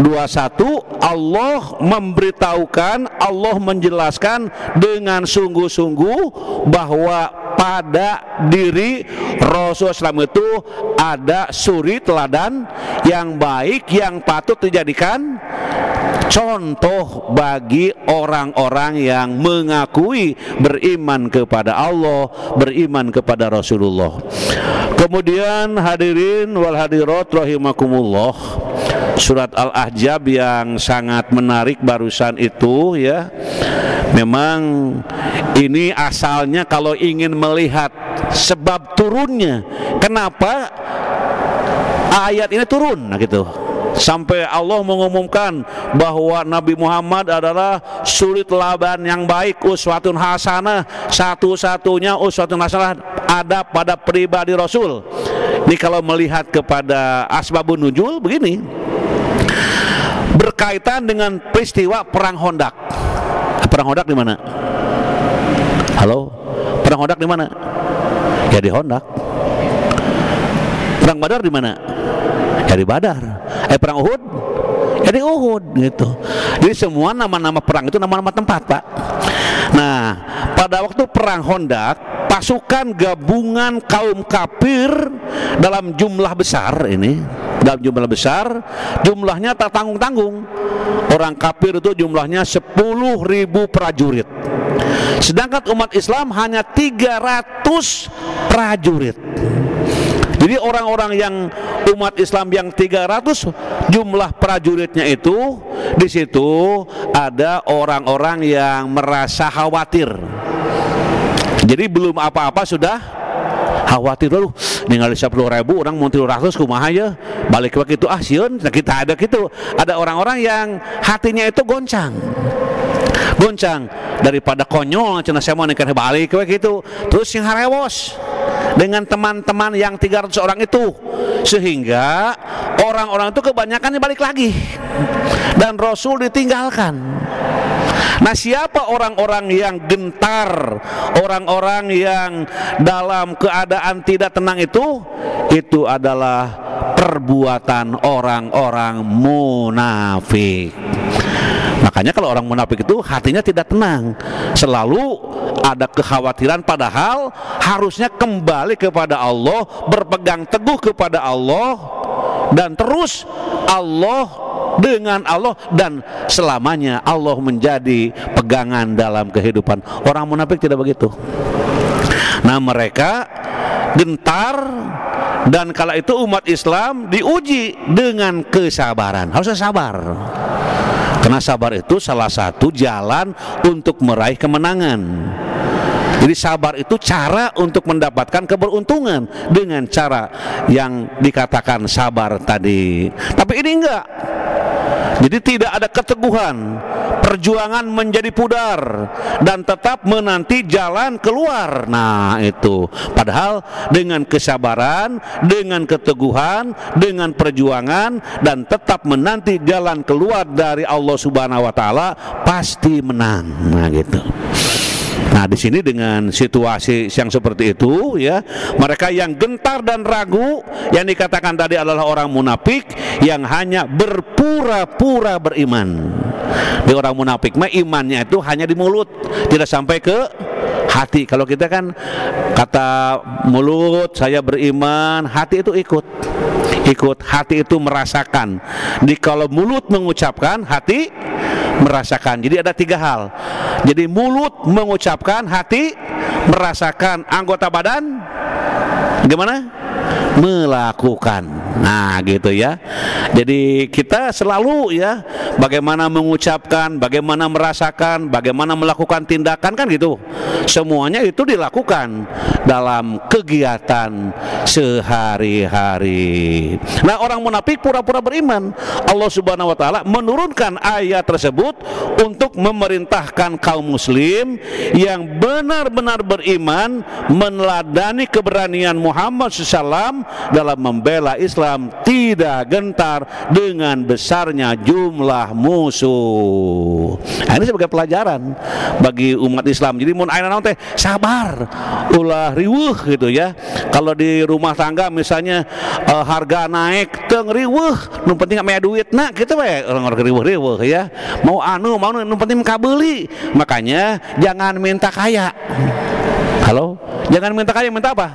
21. Allah memberitahukan, Allah menjelaskan dengan sungguh-sungguh bahwa pada diri Rasulullah SAW itu ada suri teladan yang baik yang patut dijadikan contoh bagi orang-orang yang mengakui beriman kepada Allah, beriman kepada Rasulullah. Kemudian hadirin wal hadirat rahimakumullah, surat Al-Ahzab yang sangat menarik barusan itu ya. Memang ini asalnya kalau ingin melihat sebab turunnya, kenapa ayat ini turun, nah gitu. Sampai Allah mengumumkan bahwa Nabi Muhammad adalah suri teladan yang baik, uswatun hasanah, satu-satunya uswatun hasanah ada pada pribadi Rasul. Ini kalau melihat kepada asbabun nuzul begini, berkaitan dengan peristiwa perang Hondak. Perang Hondak di mana? Halo, perang Hondak di mana? Ya di Hondak. Perang Badar di mana? Ya di Badar. Perang Uhud? Ya di Uhud gitu. Jadi semua nama-nama perang itu nama-nama tempat, Pak. Nah, pada waktu perang Hondak, pasukan gabungan kaum kafir dalam jumlah besar ini, dalam jumlah besar, jumlahnya tak tanggung-tanggung. Orang kafir itu jumlahnya 10.000 prajurit. Sedangkan umat Islam hanya 300 prajurit. Jadi orang-orang yang umat Islam yang 300 jumlah prajuritnya itu, di situ ada orang-orang yang merasa khawatir. Jadi belum apa-apa sudah khawatir dulu. Ningali 10.000 orang mau 300 kumaha ya. Balik ke gitu sieun kita ada gitu. Ada orang-orang yang hatinya itu goncang. Daripada konyol cenah saya mau nikah balik kayak gitu. Terus yang harewos dengan teman-teman yang 300 orang itu, sehingga orang-orang itu kebanyakan balik lagi dan Rasul ditinggalkan. Nah, siapa orang-orang yang gentar, orang-orang yang dalam keadaan tidak tenang itu? Itu adalah perbuatan orang-orang munafik. Makanya kalau orang munafik itu hatinya tidak tenang, selalu ada kekhawatiran, padahal harusnya kembali kepada Allah, berpegang teguh kepada Allah, dan terus Allah dengan Allah, dan selamanya Allah menjadi pegangan dalam kehidupan. Orang munafik tidak begitu. Nah, mereka gentar, dan kala itu umat Islam diuji dengan kesabaran. Harus sabar. Karena sabar itu salah satu jalan untuk meraih kemenangan. Jadi sabar itu cara untuk mendapatkan keberuntungan dengan cara yang dikatakan sabar tadi. Tapi ini enggak. Jadi tidak ada keteguhan, perjuangan menjadi pudar dan tetap menanti jalan keluar. Nah itu, padahal dengan kesabaran, dengan keteguhan, dengan perjuangan dan tetap menanti jalan keluar dari Allah Subhanahu wa taala pasti menang. Nah gitu. Nah, di sini dengan situasi yang seperti itu ya, mereka yang gentar dan ragu yang dikatakan tadi adalah orang munafik yang hanya berpura-pura beriman. Di orang munafik mah imannya itu hanya di mulut, tidak sampai ke hati. Kalau kita kan kata mulut saya beriman, hati itu ikut, hati itu merasakan. Jadi kalau mulut mengucapkan, hati merasakan. Jadi ada tiga hal. Jadi mulut mengucapkan, hati merasakan, anggota badan gimana? Melakukan. Nah gitu ya. Jadi kita selalu ya, bagaimana mengucapkan, bagaimana merasakan, bagaimana melakukan tindakan, kan gitu. Semuanya itu dilakukan dalam kegiatan sehari-hari. Nah, orang munafik pura-pura beriman. Allah Subhanahu wa taala menurunkan ayat tersebut untuk untuk memerintahkan kaum muslim yang benar-benar beriman meneladani keberanian Muhammad SAW dalam membela Islam, tidak gentar dengan besarnya jumlah musuh. Nah, ini sebagai pelajaran bagi umat Islam. Jadi mun ayeuna naon teh sabar, ulah riweuh gitu ya. Kalau di rumah tangga misalnya harga naik teu riweuh, nu penting aya duitna kitu we, orang riweuh-riweuh ya. Mau nu penting kabeli. Makanya jangan minta kaya. Halo, jangan minta kaya, minta apa?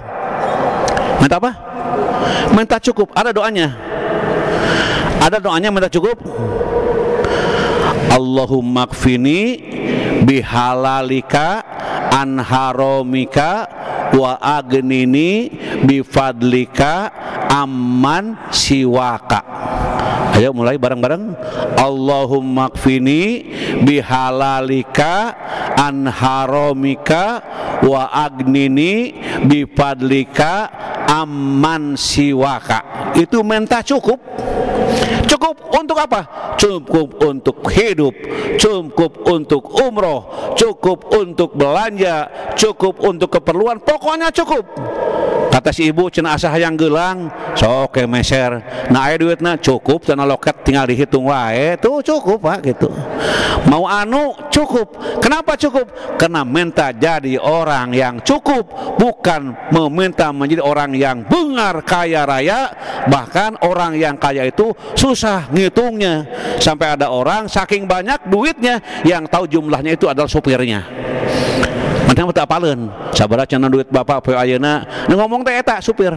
Minta apa? Minta cukup. Ada doanya. Ada doanya minta cukup. Allahumma kfini bihalalika an haramika wa agnini bifadlika amman siwaka. Ayo mulai bareng-bareng. Allahumma kfini bihalalika an haramika wa agnini bifadlika amman siwaka. Itu minta cukup. Cukup untuk apa? Cukup untuk hidup, cukup untuk umroh, cukup untuk belanja, cukup untuk keperluan, pokoknya cukup. Kata si ibu cenah asa hayang geulang, sok ke meser. Nah aya duitna cukup, cenah loket tinggal dihitung wae, tuh cukup Pak gitu. Mau anu cukup. Kenapa cukup? Karena minta jadi orang yang cukup, bukan meminta menjadi orang yang bengar kaya raya. Bahkan orang yang kaya itu susah ngitungnya. Sampai ada orang saking banyak duitnya yang tahu jumlahnya itu adalah supirnya. Mantap tak apaleun. Sabaraha cenah duit bapak poe ayeuna. Nu ngomong teh eta supir.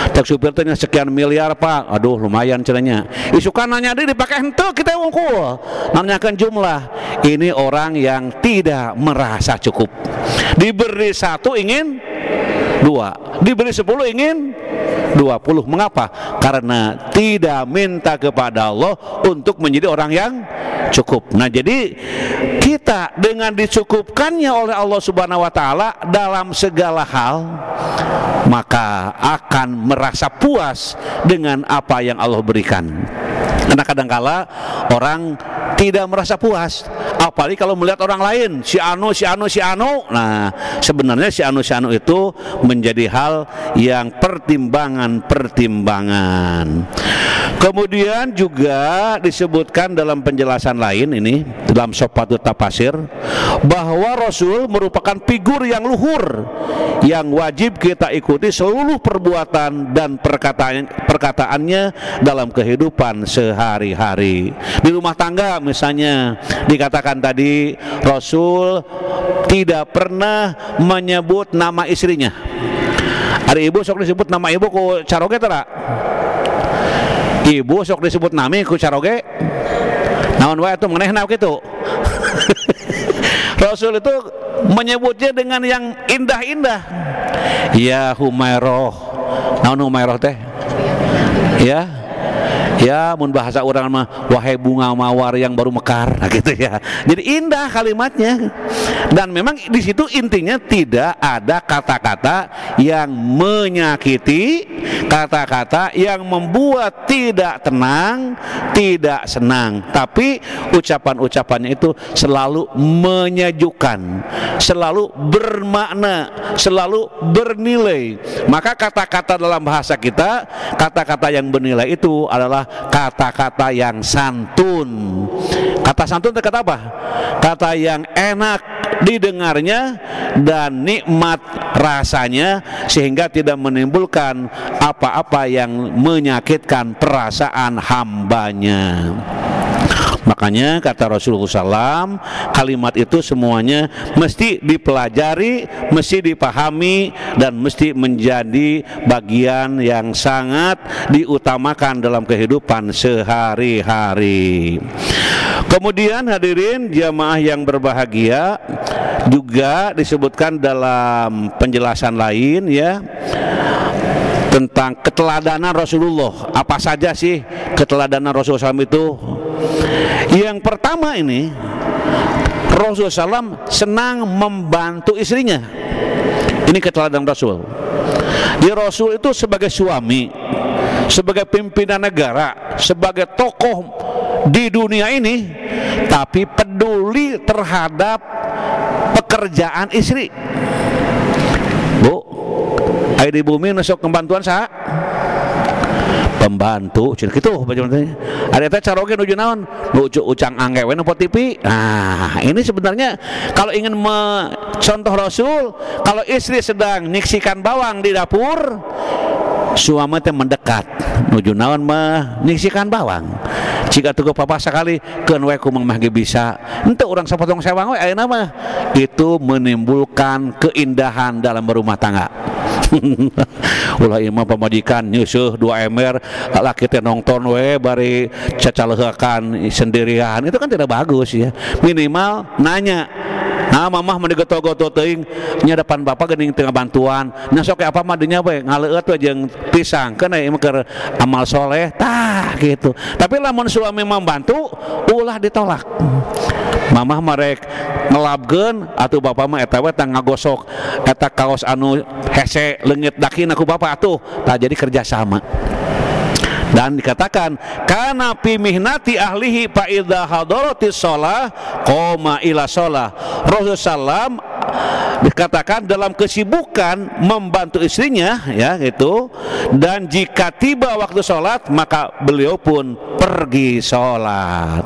Tak supir teh sekian miliar Pak. Aduh lumayan cenanya. Isukan nanya deui dipake henteu kita wungkul. Nanyakeun jumlah. Ini orang yang tidak merasa cukup. Diberi 1 ingin 2. Diberi 10 ingin 20. Mengapa? Karena tidak minta kepada Allah untuk menjadi orang yang cukup. Nah, jadi kita dengan dicukupkannya oleh Allah Subhanahu wa taala dalam segala hal, maka akan merasa puas dengan apa yang Allah berikan. Karena kadangkala orang tidak merasa puas, apalagi kalau melihat orang lain, si anu. Nah, sebenarnya si anu itu menjadi hal yang pertimbangan. Kemudian juga disebutkan dalam penjelasan lain ini dalam Sofatut Tafasir bahwa Rasul merupakan figur yang luhur yang wajib kita ikuti seluruh perbuatan dan perkataannya dalam kehidupan sehari-hari. Di rumah tangga misalnya dikatakan tadi Rasul tidak pernah menyebut nama istrinya. Ada ibu sok disebut nama ibu ku caroge tara? Ibu sok disebut nami ku caroge? Naon wae atuh manehna kitu. Rasul itu menyebutnya dengan yang indah-indah. Ya Humairah. Naon Humairah teh? Ya, mun bahasa orang mah wahai bunga mawar yang baru mekar, nah gitu ya. Jadi indah kalimatnya. Dan memang di situ intinya tidak ada kata-kata yang menyakiti, kata-kata yang membuat tidak tenang, tidak senang. Tapi ucapan-ucapannya itu selalu menyejukkan, selalu bermakna, selalu bernilai. Maka kata-kata dalam bahasa kita, kata-kata yang bernilai itu adalah kata-kata yang santun. Kata santun itu kata apa? Kata yang enak didengarnya dan nikmat rasanya, sehingga tidak menimbulkan apa-apa yang menyakitkan perasaan hambanya. Makanya kata Rasulullah SAW, kalimat itu semuanya mesti dipelajari, mesti dipahami, dan mesti menjadi bagian yang sangat diutamakan dalam kehidupan sehari-hari. Kemudian hadirin jamaah yang berbahagia, juga disebutkan dalam penjelasan lain ya tentang keteladanan Rasulullah. Apa saja sih keteladanan Rasulullah SAW itu? Yang pertama ini, Rasulullah SAW senang membantu istrinya. Ini keteladanan Rasul. Di Rasul itu sebagai suami, sebagai pimpinan negara, sebagai tokoh di dunia ini, tapi peduli terhadap pekerjaan istri. Bu, aya di bumi nusuk pembantuan saha? Pembantu, cina gitu bagaimana? Ada teh caroge nuju naon? Nuju ucang angge we po TV. Nah, ini sebenarnya kalau ingin contoh Rasul, kalau istri sedang nyiksikan bawang di dapur, suami teh mendekat nuju naon mah nyiksikan bawang. Jika tuh papa sekali keun we kumang mah ge bisa. Henteu urang sapotong sewang we ayeuna mah. Itu menimbulkan keindahan dalam berumah tangga. Ulah imam pamajikan nyeusuh 2 ember laki teh nongton we bari cacaleuhakan sendirian, itu kan tidak bagus ya. Minimal nanya, nah mamah mah digoto-goto teuing nya depan bapak geuning teu bantuan, nya sok apa mah dinya we ngaleueut we jeung pisang kana ieu keur amal soleh tah gitu. Tapi lamun suami membantu ulah ditolak. Mamah marek ngelabgeun atuh bapak mah eta we tang ngagosok eta kaos anu hese leungit dakina ku bapak atuh tah jadi kerjasama. Dan dikatakan kana fi mihnati ahlihi fa idza hadaratis shalah qoma ila shalah. Rasulullah sallam dikatakan dalam kesibukan membantu istrinya ya gitu, dan jika tiba waktu sholat maka beliau pun pergi sholat.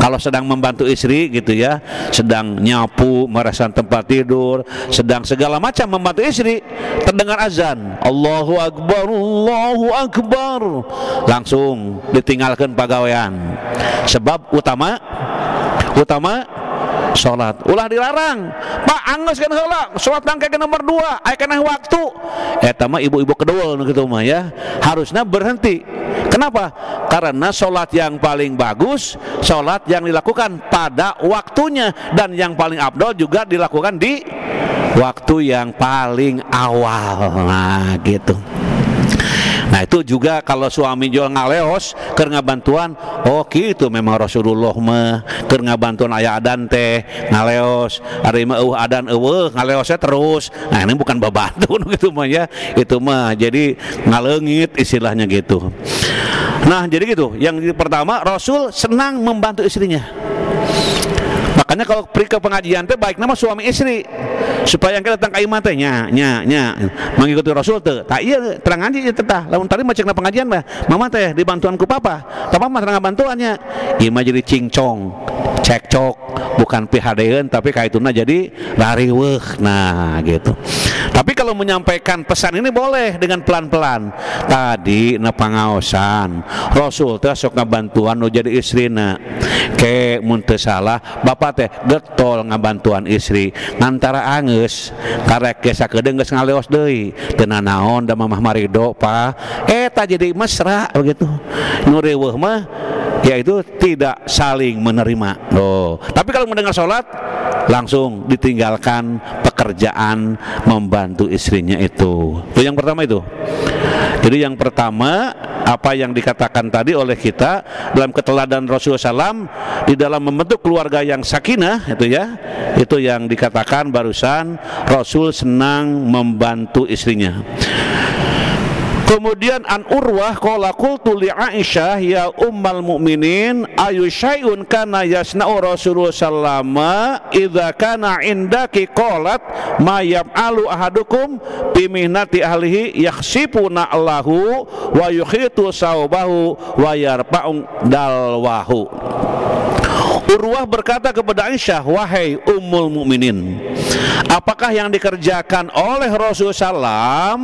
Kalau sedang membantu istri gitu ya, sedang nyapu, merasakan tempat tidur, sedang segala macam membantu istri, terdengar azan Allahu Akbar, langsung ditinggalkan pagawean, sebab utama sholat. Ulah dilarang, Pak anggeus kan heula sholat nangke ke nomor 2 aya keneh waktu. Eta mah ibu-ibu kedul gitu mah ya, harusnya berhenti. Kenapa? Karena sholat yang paling bagus sholat yang dilakukan pada waktunya, dan yang paling afdol juga dilakukan di waktu yang paling awal. Nah gitu. Nah itu juga kalau suami jual ngaleos keur ngabantuan, oh gitu memang Rasulullah mah keur ngabantuan aya adan teh ngaleos, ari mah adan eueuh ngaleosnya terus. Nah ini bukan babantu gitu mah ya, itu mah jadi ngaleungit istilahnya gitu. Nah jadi gitu, yang pertama Rasul senang membantu istrinya. Makanya kalau pergi ke pengajian teh baik nama suami istri, supaya kita datang ka imah teh nya mengikuti Rasul teh. Tah ieu terang anji teh tah. Lamun tadi macekna pengajian mah, mama teh dibantuan ku papa. Papa mah terang bantuannya. Ieu mah jadi cingcong, cekcok, bukan pihadeun tapi kaituna jadi lariweuh. Nah, gitu. Tapi kalau menyampaikan pesan ini boleh dengan pelan-pelan. Tadi na pangaosan, Rasul teh sok ngabantuan nu jadi istrina. Ke mun teu salah, bapak teh getol ngabantuan istri ngantara angeus karek ge sakedeung geus ngaleos deui teu naon da mamah marido pa eta jadi mesra begitu. Nu reueuh mah yaitu tidak saling menerima. Oh, tapi kalau mendengar sholat langsung ditinggalkan pekerjaan membantu istrinya itu. Itu yang pertama itu. Jadi yang pertama apa yang dikatakan tadi oleh kita dalam keteladanan Rasulullah SAW di dalam membentuk keluarga yang sakinah itu ya, itu yang dikatakan barusan Rasul senang membantu istrinya. Kemudian an Urwah qala qultu li Aisyah ya ummal mukminin ayu syai'un kana yasna'u Rasulullah sallama idza kana indaki qalat ma yaf'alu ahadukum bi mihnati ahlihi yakhsifuna Allahu wa yukhitu saubahu wa yarfa'u dalwahu. Urwah berkata kepada Aisyah, wahai ummul mukminin, apakah yang dikerjakan oleh Rasulullah SAW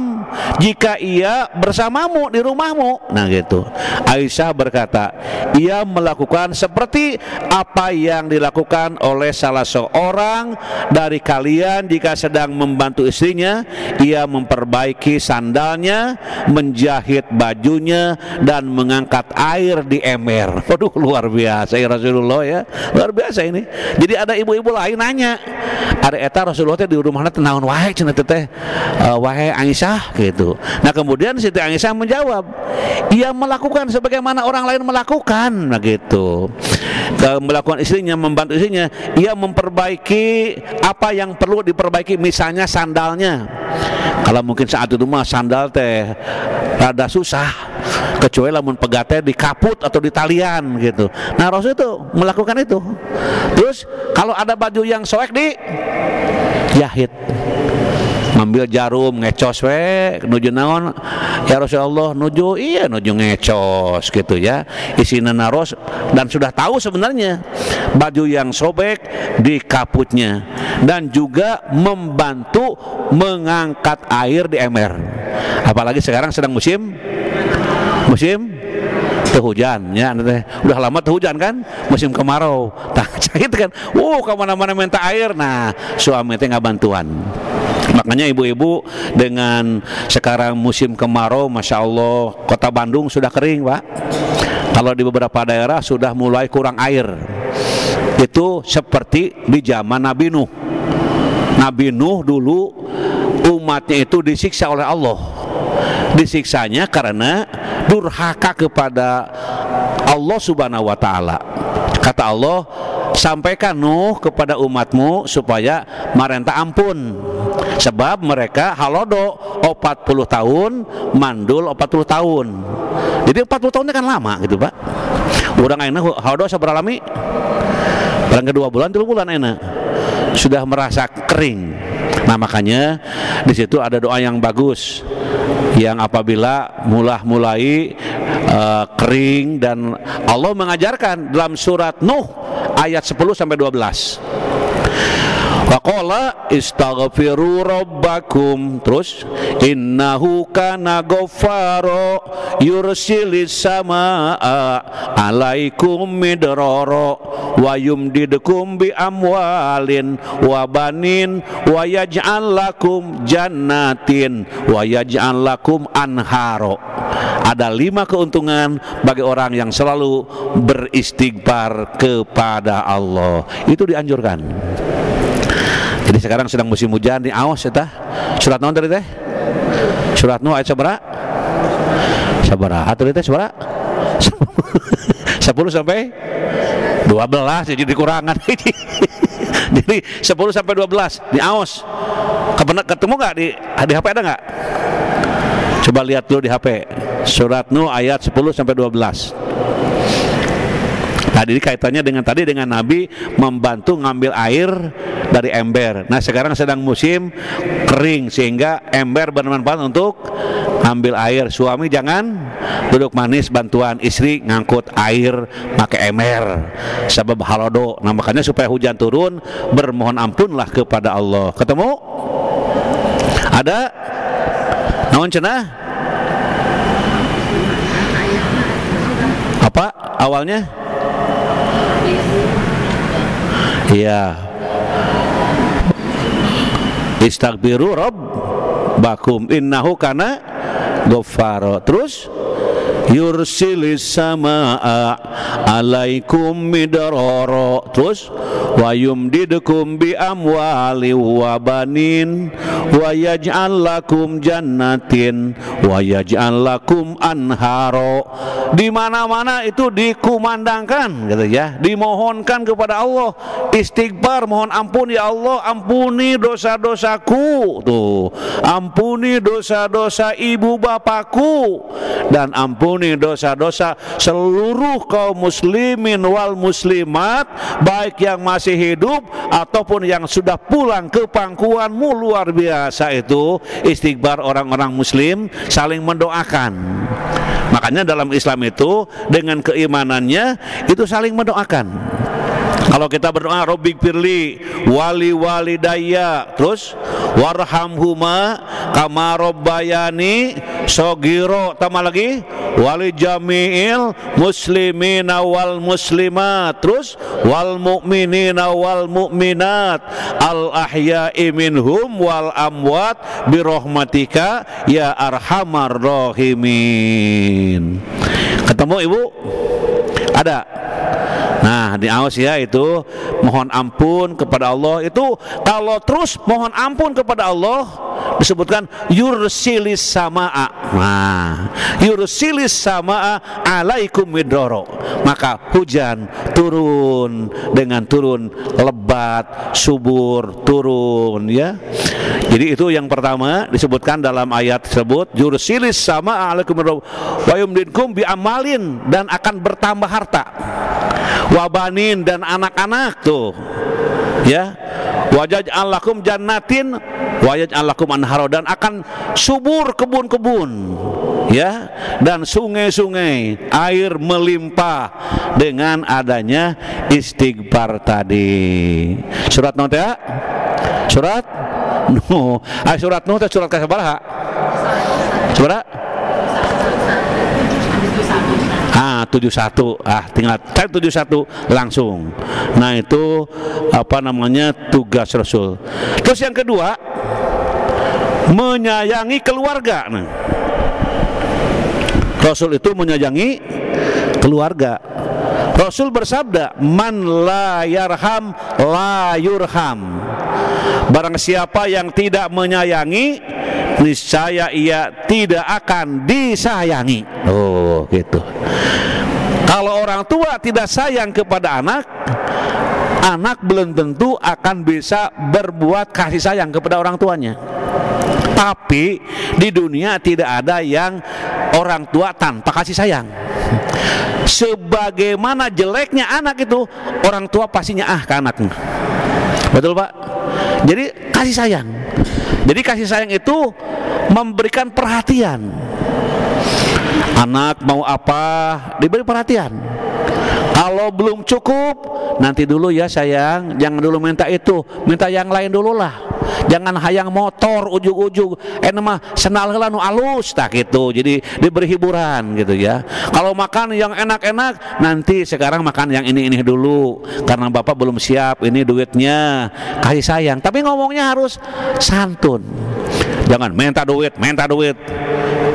jika ia bersamamu di rumahmu? Nah gitu. Aisyah berkata, ia melakukan seperti apa yang dilakukan oleh salah seorang dari kalian jika sedang membantu istrinya. Ia memperbaiki sandalnya, menjahit bajunya, dan mengangkat air di ember. Waduh, luar biasa ya Rasulullah ya. Luar biasa ini. Jadi ada ibu-ibu lain nanya, ada eta Rasulullah teh di rumahna teh naon wae cenah teh wae Aisyah gitu. Nah kemudian Siti Aisyah menjawab, ia melakukan sebagaimana orang lain melakukan. Nah gitu. Melakukan istrinya, membantu istrinya, ia memperbaiki apa yang perlu diperbaiki, misalnya sandalnya. Kalau mungkin saat itu mah sandal teh rada susah, kecuali lamun pegate di kaput atau di talian gitu. Nah Rasul itu melakukan itu. Terus kalau ada baju yang soek di jahit, ngambil jarum ngecos we nuju naon ya Rasulullah, nuju iya nuju ngecos gitu ya, isinya naros, dan sudah tahu sebenarnya baju yang sobek di kaputnya, dan juga membantu mengangkat air di ember. Apalagi sekarang sedang musim hujan ya, udah lama hujan kan, musim kemarau, tak cahit kan, kemana-mana minta air. Nah suami teh nggak bantuan. Makanya ibu-ibu dengan sekarang musim kemarau, masya Allah kota Bandung sudah kering Pak. Kalau di beberapa daerah sudah mulai kurang air. Itu seperti di zaman Nabi Nuh. Nabi Nuh dulu umatnya itu disiksa oleh Allah. Disiksanya karena durhaka kepada Allah Subhanahu wa Ta'ala. Kata Allah, sampaikan Nuh kepada umatmu supaya marenta ampun, sebab mereka halodo 40 tahun, mandul 40 tahun. Jadi 40 tahun itu kan lama gitu Pak. Urang ayeuna halodo sabaraha lami? Barang kedua bulan, 3 bulan ayeuna sudah merasa kering. Nah makanya di situ ada doa yang bagus, yang apabila mulai kering, dan Allah mengajarkan dalam surat Nuh ayat 10 sampai 12. Waqala istaghfiru rabbakum, terus innahu kana ghaffara yursilis samaa alaikum midrara wa yumdidukum bi amwalin wa banin wa yaj'al lakum jannatin wa yaj'al lakum anharo. Ada 5 keuntungan bagi orang yang selalu beristighfar kepada Allah. Itu dianjurkan. Jadi sekarang sedang musim hujan, di awas ya. Surat naon tadi teh? Surat Nuh ayat sabaraha? Sabaraha tadi teh sabaraha? 10 sampai 12 jadi dikurangan. Jadi 10 sampai 12 di awas. Ketemu nggak di HP, ada nggak? Coba lihat dulu di HP. Surat Nuh ayat 10 sampai 12. Nah, jadi kaitannya dengan tadi, dengan Nabi membantu ngambil air dari ember. Nah, sekarang sedang musim kering sehingga ember bermanfaat untuk ambil air. Suami jangan duduk manis bantuan istri ngangkut air pakai ember, sebab halodo. Nah, makanya supaya hujan turun, bermohon ampunlah kepada Allah. Ketemu? Ada? Naon cenah? Apa awalnya? Iya. Istaghfiru rabbakum innahu kana ghaffara. Terus yursilis samaa alaikum midrara. Terus wa yumdidukum bi amwali wa banin wa yaj'al lakum jannatin wa yaj'al lakum anharo. Di mana-mana itu dikumandangkan gitu ya, dimohonkan kepada Allah, istighfar, mohon ampun ya Allah, ampuni dosa-dosaku tuh, ampuni dosa-dosa ibu bapakku, dan ampuni dosa-dosa seluruh kaum muslimin wal muslimat, baik yang masih hidup ataupun yang sudah pulang ke pangkuanmu. Luar biasa itu istighfar orang-orang muslim saling mendoakan. Makanya dalam Islam itu dengan keimanannya itu saling mendoakan. Kalau kita berdoa Robbighfirli wali walidayya, terus warhamhuma kama robbayani shogiro, tambah lagi wali jami'il muslimina wal muslimat, terus wal mu'minina wal mu'minat al ahya'i minhum wal amwat birahmatika ya arhamar rahimin. Ketemu Ibu? Ada? Nah, di awas ya, itu mohon ampun kepada Allah. Itu kalau terus mohon ampun kepada Allah disebutkan yursilis samaa. Nah, yursilis samaa alaikum midrara. Maka hujan turun dengan turun lebat, subur, turun ya. Jadi itu yang pertama disebutkan dalam ayat tersebut, yursilis sama alaikum wa yumdidkum bi amalin, dan akan bertambah harta, wabanin, dan anak-anak tuh ya, wajaj'al lakum jannatin wajaj'al lakum anharo, dan akan subur kebun-kebun ya, dan sungai-sungai, air melimpah dengan adanya istighfar tadi. Surat Nuh ya? Surat Nuh. Surat Nuh surat kasabaraha? Surat 71. Tinggal 71 langsung. Nah, itu apa namanya, tugas Rasul. Terus yang kedua, menyayangi keluarga. Nah, Rasul itu menyayangi keluarga. Rasul bersabda, man la yarham la yurham. Barang siapa yang tidak menyayangi, niscaya ia tidak akan disayangi. Oh, gitu. Kalau orang tua tidak sayang kepada anak, anak belum tentu akan bisa berbuat kasih sayang kepada orang tuanya. Tapi di dunia tidak ada yang orang tua tanpa kasih sayang. Sebagaimana jeleknya anak itu, orang tua pastinya ke anaknya. Betul Pak? Jadi kasih sayang. Jadi kasih sayang itu memberikan perhatian. Anak mau apa, diberi perhatian. Kalau belum cukup, nanti dulu ya sayang, jangan dulu minta itu, minta yang lain dulu lah. Jangan hayang motor ujug-ujug, mah senal heula nu alus tak gitu. Jadi diberi hiburan gitu ya. Kalau makan yang enak-enak, nanti sekarang makan yang ini dulu karena Bapak belum siap, ini duitnya. Kasih sayang, tapi ngomongnya harus santun. Jangan minta duit.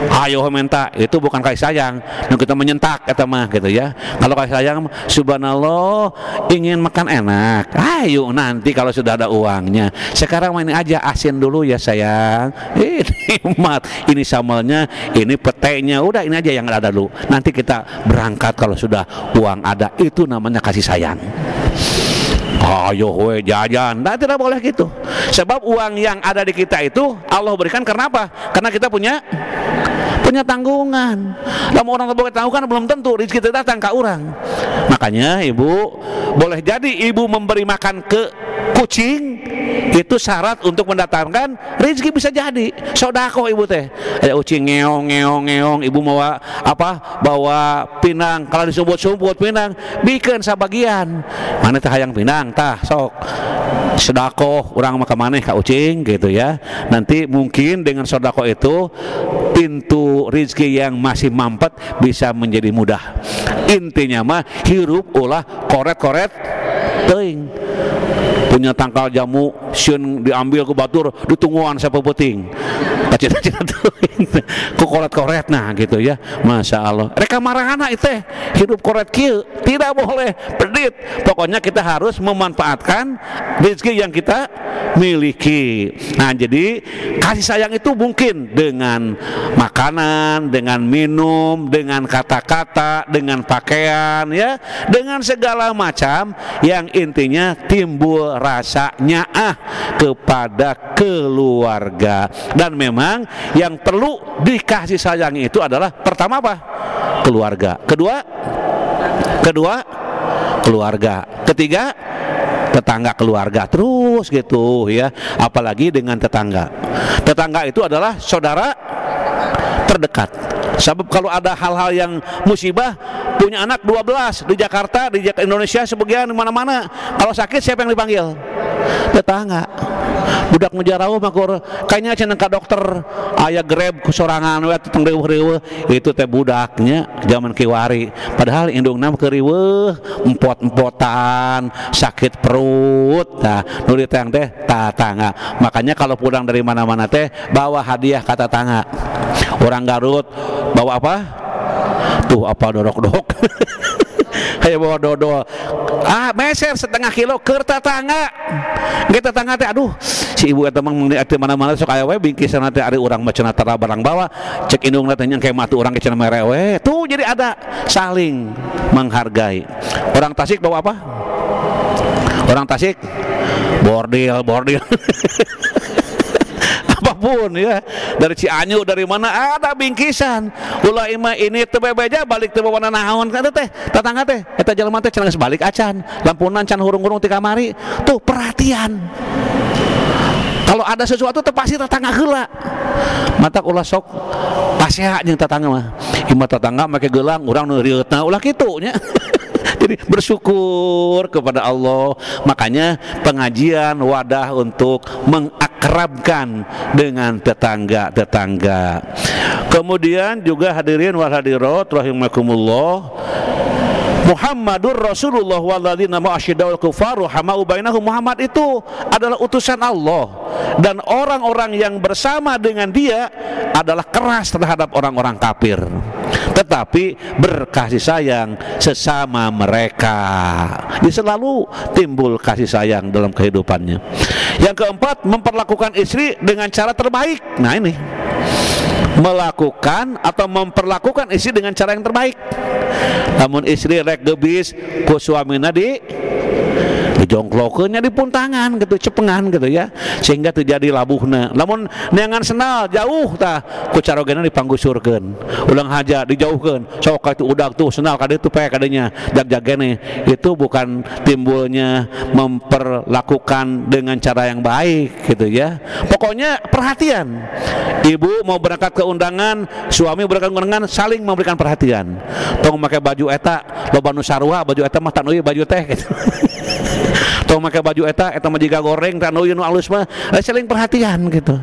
Ayo minta, itu bukan kasih sayang. Nah, kita menyentak kata mah gitu ya. Kalau kasih sayang, subhanallah, ingin makan enak. Ayo nanti kalau sudah ada uangnya. Sekarang ini aja asin dulu ya sayang. Ini mat, ini sambelnya, ini petenya, udah ini aja yang ada dulu. Nanti kita berangkat kalau sudah uang ada. Itu namanya kasih sayang. Ayo we jajan. Nah, tidak boleh gitu. Sebab uang yang ada di kita itu Allah berikan karena apa? Karena kita punya tanggungan. Lamun orang boga tanggungan belum tentu rezeki teh datang ka urang. Makanya ibu, boleh jadi ibu memberi makan ke kucing itu syarat untuk mendatangkan rezeki, bisa jadi sodako ibu teh. Ada kucing ngeong, ibu mau apa? Bawa pinang, kalau disumput pinang, bikin sabagian. Mana teh hayang pinang tah sok sodako urang maka maneh ka kucing gitu ya. Nanti mungkin dengan sodako itu pintu rezeki yang masih mampet bisa menjadi mudah. Intinya mah hirup ulah koret-koret teuing. Punya tangkal jamu sieun diambil ke batur ditungguan sapepeting. Kacita-cita teuing ku koret-koret nah gitu ya. Masya Allah. Reka marahana itu hidup koret kieu tidak boleh pedit. Pokoknya kita harus memanfaatkan rezeki yang kita miliki. Nah, jadi kasih sayang itu mungkin dengan makanan, dengan minum, dengan kata-kata, dengan pakaian ya, dengan segala macam yang intinya timbul rasa nyaah kepada keluarga. Dan memang yang perlu dikasih sayangi itu adalah pertama apa? Keluarga. Kedua keluarga. Ketiga tetangga keluarga, terus gitu ya. Apalagi dengan tetangga. Tetangga itu adalah saudara terdekat. Sebab kalau ada hal-hal yang musibah, punya anak 12 di Jakarta, di Indonesia sebagian mana-mana, kalau sakit siapa yang dipanggil? Tetangga. Budak ngejarawa makur kayaknya cenah ka dokter aya grab kusorangan we teng riweuh itu teh budaknya zaman kiwari, padahal indungna keur riweuh empot-empotan sakit perut. Nah nu ditang teh tatangga. Makanya kalau pulang dari mana-mana teh bawa hadiah ka tatangga. Orang Garut bawa apa? Tuh apa dodok-dodok. Kayak bawa dodol. Meser setengah kilo keur tatangga. Ge tatangga teh aduh si ibu eta mah di mana-mana sok aya we bingkisan teh ari urang mah cenah tara barang bawa cek indungna teh nyang ke matu urang ke cenah mere we. Tuh jadi ada saling menghargai. Orang Tasik bawa apa? Orang Tasik bordil. pun ya, dari Cianyu dari mana ada bingkisan. Ulah ima ini teu bebeja balik teu bawa naon kan teh tetangga teh eta jelema teh cenah balik acan lampunan can hurung-hurung ti kamari tuh perhatian. Kalau ada sesuatu teh pasti tetangga heula. Matak ulah sok pasea jeung tetangga mah. Ima tetangga make gelang urang nu rieutna ulah kitu nya. Jadi bersyukur kepada Allah. Makanya pengajian wadah untuk mengakrabkan dengan tetangga-tetangga. Kemudian juga hadirin wal hadirat rahimakumullah, Muhammadur Rasulullah walladzina ma'asyidda'ul kufaru hama'u bainahum. Muhammad itu adalah utusan Allah dan orang-orang yang bersama dengan dia adalah keras terhadap orang-orang kafir, tetapi berkasih sayang sesama mereka. Jadi selalu timbul kasih sayang dalam kehidupannya. Yang keempat, memperlakukan istri dengan cara terbaik. Nah ini, melakukan atau memperlakukan istri dengan cara yang terbaik. Namun istri rek gebis ku suamina dijongklokeunnya di puntangan gitu, cepengan gitu ya, sehingga terjadi labuhna. Namun neangan senal jauh tah ku carogena dipanggusurkeun, ulang haja dijauhkeun, sok ka itu udag tuh senal ka ditu pe kadenya jag-jagene. Itu bukan timbulnya memperlakukan dengan cara yang baik gitu ya. Pokoknya perhatian. Ibu mau berangkat ke undangan, suami berangkat ke undangan, saling memberikan perhatian. Tong make baju eta loba nu sarua, baju eta mah tan baju teh gitu. Tong make baju eta mah jiga goreng tan nu alus mah, saling perhatian gitu.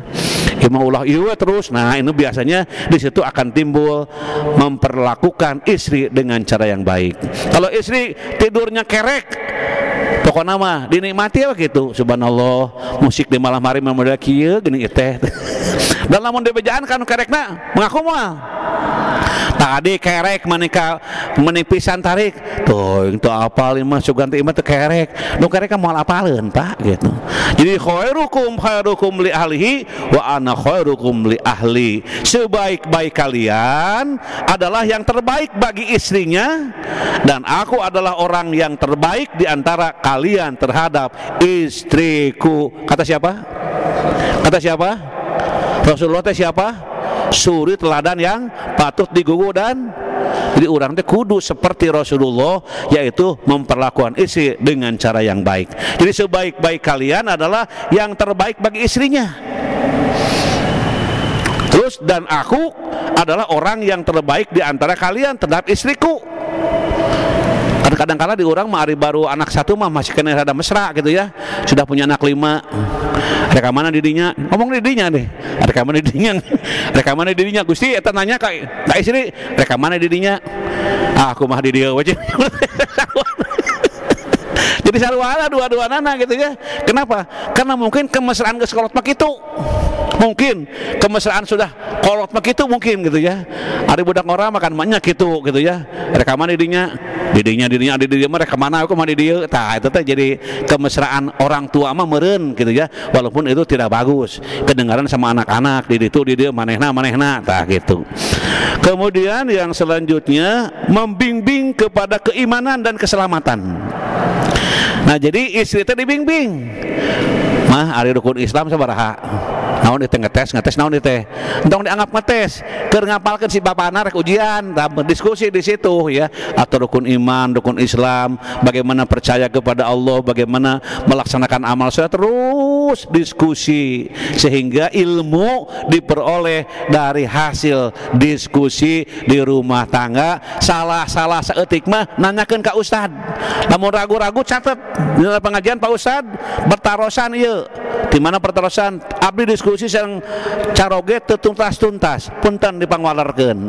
Imah ulah ieu terus. Nah, ini biasanya di situ akan timbul memperlakukan istri dengan cara yang baik. Kalau istri tidurnya kerek, pokoknya mah dinikmati ya gitu. Subhanallah, musik di malam hari mah model kieu geuning teh. Dan lamun dibejaan kan kerekna mengaku mah tadi kerek manika menipisan tarik tuh itu apal mah suganti mah teu kerek nu kerek kan moal apaleun Pak gitu. Jadi khairukum li ahlihi wa ana khairukum li ahli. Sebaik-baik kalian adalah yang terbaik bagi istrinya dan aku adalah orang yang terbaik di antara kalian terhadap istriku. Kata siapa? Kata siapa? Rasulullah teh siapa? Suri teladan yang patut digugu. Dan jadi orang teh kudu seperti Rasulullah, yaitu memperlakukan istri dengan cara yang baik. Jadi sebaik-baik kalian adalah yang terbaik bagi istrinya. Terus dan aku adalah orang yang terbaik di antara kalian terhadap istriku. Kadang-kadang di orang mah ari baru anak satu mah masih kena rada mesra gitu ya. Sudah punya anak 5. Ada mana didinya? Ngomong didinya deh. Ada mana didinya? Ada mana didinya? Gusti eta nanya ka istri, "Reka mana didinya?" Ah, aku mah di dieu we. Jadi sarua dua-duana gitu ya. Kenapa? Karena mungkin kemesraan geus kolot mah kitu. Mungkin kemesraan sudah kolot mah kitu mungkin gitu ya. Ari budak orang makan banyak gitu ya. Reka mana didinya mah reka mana aku mah di dieu. Tah eta teh jadi kemesraan orang tua mah meureun gitu ya. Walaupun itu tidak bagus. Kedengaran sama anak-anak di dieu manehna tah gitu. Kemudian yang selanjutnya membimbing kepada keimanan dan keselamatan. Nah, jadi istri teh dibimbing. Mah ari rukun Islam sabaraha? Naon itu ngetes naon itu entong dianggap ngetes keur ngapalkeun si bapana rek ujian, diskusi di situ ya. Atau rukun iman, rukun Islam, bagaimana percaya kepada Allah, bagaimana melaksanakan amal soleh, terus diskusi sehingga ilmu diperoleh dari hasil diskusi di rumah tangga. Salah saeutik mah nanyakeun ka ustad. Lamun ragu-ragu catet di pengajian Pak Ustad bertarosan ieu. Di mana pertarosan abdi diskusi yang caroge tuntas punten dipangwalarkeun.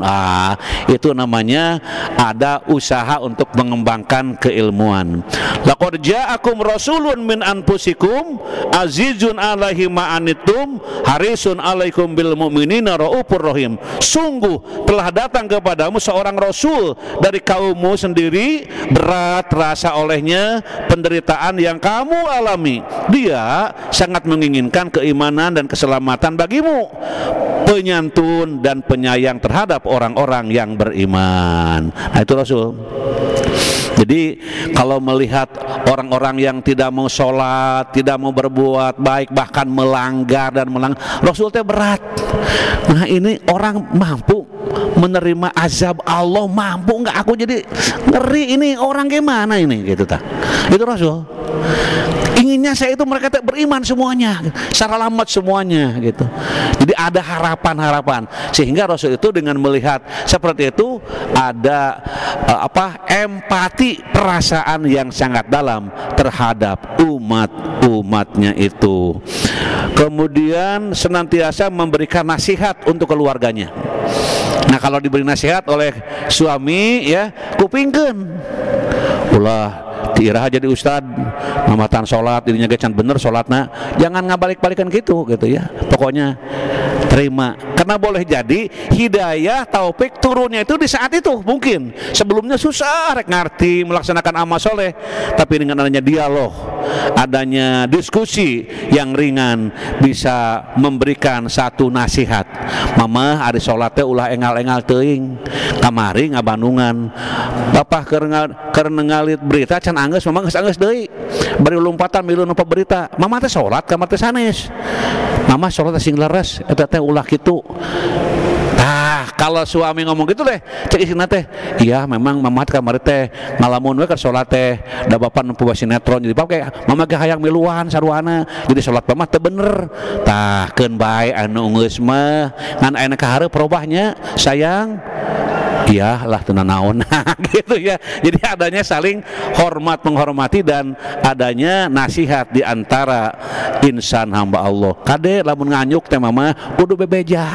Itu namanya ada usaha untuk mengembangkan keilmuan. Laqad ja'akum rasulun min anfusikum azizun 'alaihi ma anittum harisun 'alaikum bil mu'minina raufur rahim. Sungguh telah datang kepadamu seorang rasul dari kaummu sendiri, berat rasa olehnya penderitaan yang kamu alami. Dia sangat menginginkan keimanan dan keselamatan bagimu, penyantun dan penyayang terhadap orang-orang yang beriman. Nah itu Rasul. Jadi kalau melihat orang-orang yang tidak mau sholat, tidak mau berbuat baik, bahkan melanggar, Rasul teh berat. Nah ini orang mampu menerima azab Allah, mampu nggak? Aku jadi ngeri, ini orang gimana ini gitu tak? Itu Rasul. Inginnya saya itu mereka beriman semuanya, selamat semuanya gitu. Jadi ada harapan-harapan, sehingga Rasul itu dengan melihat seperti itu ada empati, perasaan yang sangat dalam terhadap umatnya itu. Kemudian senantiasa memberikan nasihat untuk keluarganya. Nah kalau diberi nasihat oleh suami ya kupingkeun ulah tiirah jadi ustad mamatan sholat dirinya gecan bener sholatna, jangan ngabalik-balikan gitu ya. Pokoknya terima, karena boleh jadi hidayah taufik turunnya itu di saat itu. Mungkin sebelumnya susah rek ngerti melaksanakan amal soleh, tapi dengan adanya dialog, adanya diskusi yang ringan bisa memberikan satu nasihat. Mama hari sholatnya ulah engal-engal teuing, kamari ngabandungan bapak keur ngalit berita can anggeus, mama geus deui bari lompatan milu napa berita, mama teh sholat kamar teh sanes, mama sholat sing leres eta teh ulah kitu. Nah kalau suami ngomong gitu deh cek isina teh, iya memang mama kamari teh ngalamun we keur sholat teh da bapak nempu sinetron, jadi bapak mama ge hayang miluan saruana, jadi sholat mama teu bener. Tah keun bae anu geus mah ngan aya ka hareup perubahnya sayang. Iya lah tenan naon gitu ya. Jadi adanya saling hormat menghormati dan adanya nasihat di antara insan hamba Allah. Kade lamun nganyuk teh mama kudu bebeja,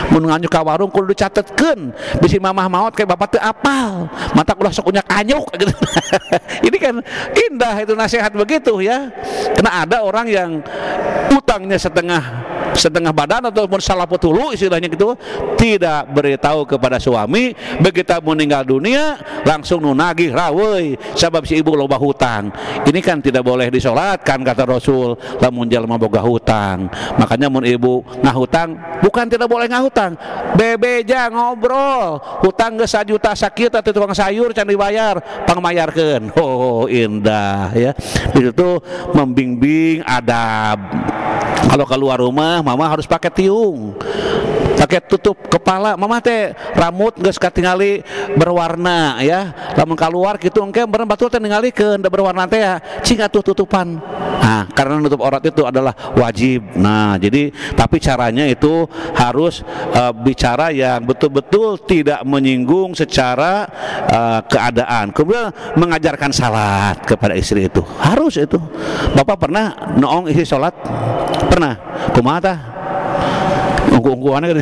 mun nganyuk ka warung kudu dicatetkeun, bisi mamah maot kayak bapak teu apal mata ulah sok unyak anyuk gitu. Ini kan indah itu nasihat begitu ya. Karena ada orang yang utangnya setengah badan ataupun salaput hulu istilahnya gitu, tidak beritahu kepada suami, begitu meninggal dunia langsung nunagih raweuy sabab si ibu loba hutang. Ini kan tidak boleh disolatkan kata Rasul lamun jalma boga hutang. Makanya mun ibu ngahutang bukan tidak boleh ngahutang, bebeja ngobrol, hutang geus 1 juta sakit atau tukang sayur can dibayar pangmayarkeun. Oh indah ya. Itu membimbing adab. Kalau keluar rumah mama harus pakai tiung, pakai tutup kepala. Mama teh rambut geus katingali berwarna ya, lamun keluar kitu engke beren batur teh ningalikeun da berwarna teh cing atuh tutupan. Nah karena nutup aurat itu adalah wajib. Nah jadi tapi caranya itu harus bicara yang betul-betul tidak menyinggung secara keadaan. Kemudian mengajarkan salat kepada istri itu harus itu. Bapak pernah noong istri salat? Pernah? Kumaha tah? Ungku-ungkuanna kan.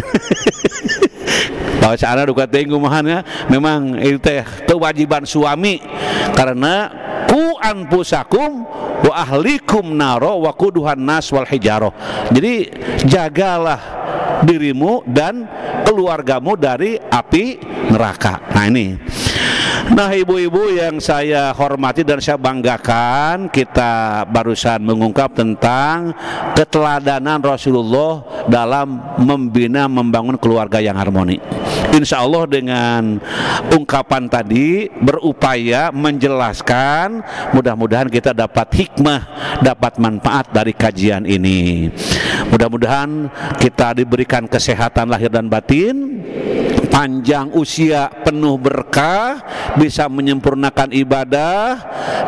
Bacaan duka teuing kumahannya, memang itu teh kewajiban suami karena ku anfusakum wa ahlikum naro wa quduhan nas wal hijarah. Jadi jagalah dirimu dan keluargamu dari api neraka. Nah ini. Nah ibu-ibu yang saya hormati dan saya banggakan, kita barusan mengungkap tentang keteladanan Rasulullah dalam membina membangun keluarga yang harmoni. Insya Allah dengan ungkapan tadi berupaya menjelaskan, mudah-mudahan kita dapat hikmah, dapat manfaat dari kajian ini. Mudah-mudahan kita diberikan kesehatan lahir dan batin, panjang usia, penuh berkah, bisa menyempurnakan ibadah,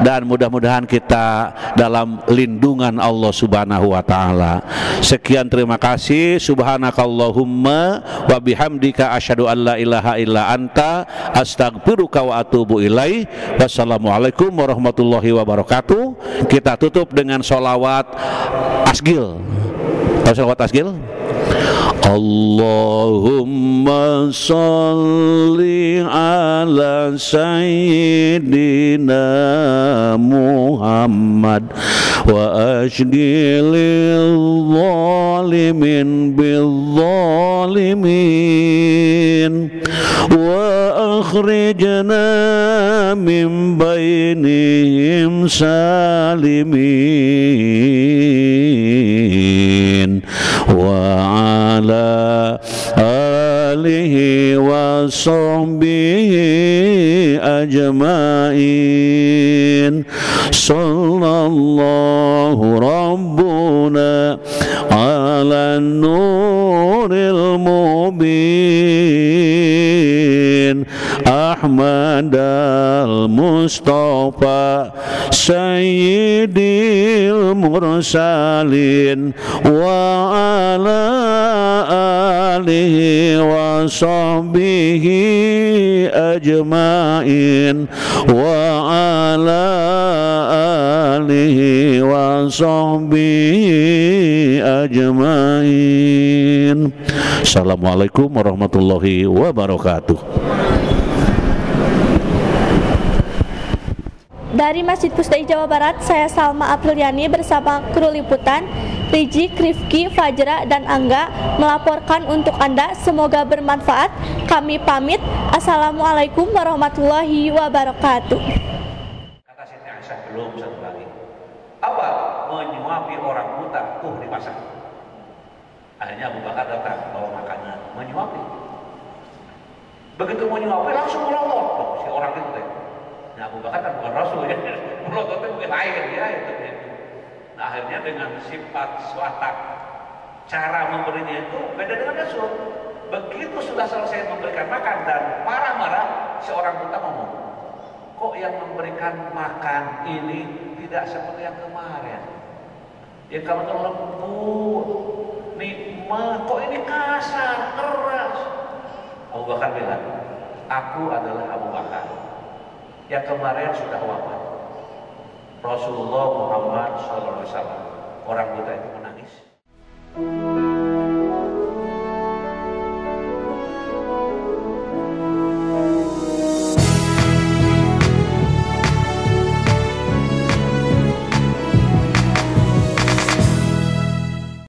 dan mudah-mudahan kita dalam lindungan Allah Subhanahu wa taala. Sekian, terima kasih. Subhanakallahumma wa bihamdika asyhadu an la ilaha illa anta astaghfiruka wa atubu ilaih. Wassalamualaikum warahmatullahi wabarakatuh. Kita tutup dengan sholawat asgil. Sholawat asgil. Allahumma salli ala sayyidina Muhammad wa ashghilil zalimin bil zalimin wa akhrijna min bainihim salimin. وصحبه أجمعين صلى الله ربنا على النور المبين أحمد المصطفى سيد المرسلين وعلى آله وصحبه أجمعين وعلى آله وصحبه أجمعين. Assalamualaikum warahmatullahi wabarakatuh. Dari Masjid Pusdai Jawa Barat, saya Salma Apriliani bersama kru liputan Rizik, Rifki, Fajra, dan Angga melaporkan untuk Anda. Semoga bermanfaat. Kami pamit. Assalamualaikum warahmatullahi wabarakatuh. Kata Siti Aisyah belum satu lagi. Apa? Menyuapi orang buta tuh di pasar. Akhirnya Abu Bakar datang bawa makanan, menyuapi. Begitu menyuapi langsung melongot. Si orang itu teh. Nah, Abu Bakar kan bukan Rasul ya, melototnya mungkin lain ya itu. Nah, akhirnya dengan sifat watak, cara memberinya itu beda dengan Rasul. Begitu sudah selesai memberikan makan dan marah-marah, seorang buta ngomong, kok yang memberikan makan ini tidak seperti yang kemarin? Ya kamu tuh lembut, nikmat, kok ini kasar, keras? Abu Bakar bilang, aku adalah Abu Bakar yang kemarin sudah wafat. Rasulullah Muhammad SAW, orang buta itu menangis.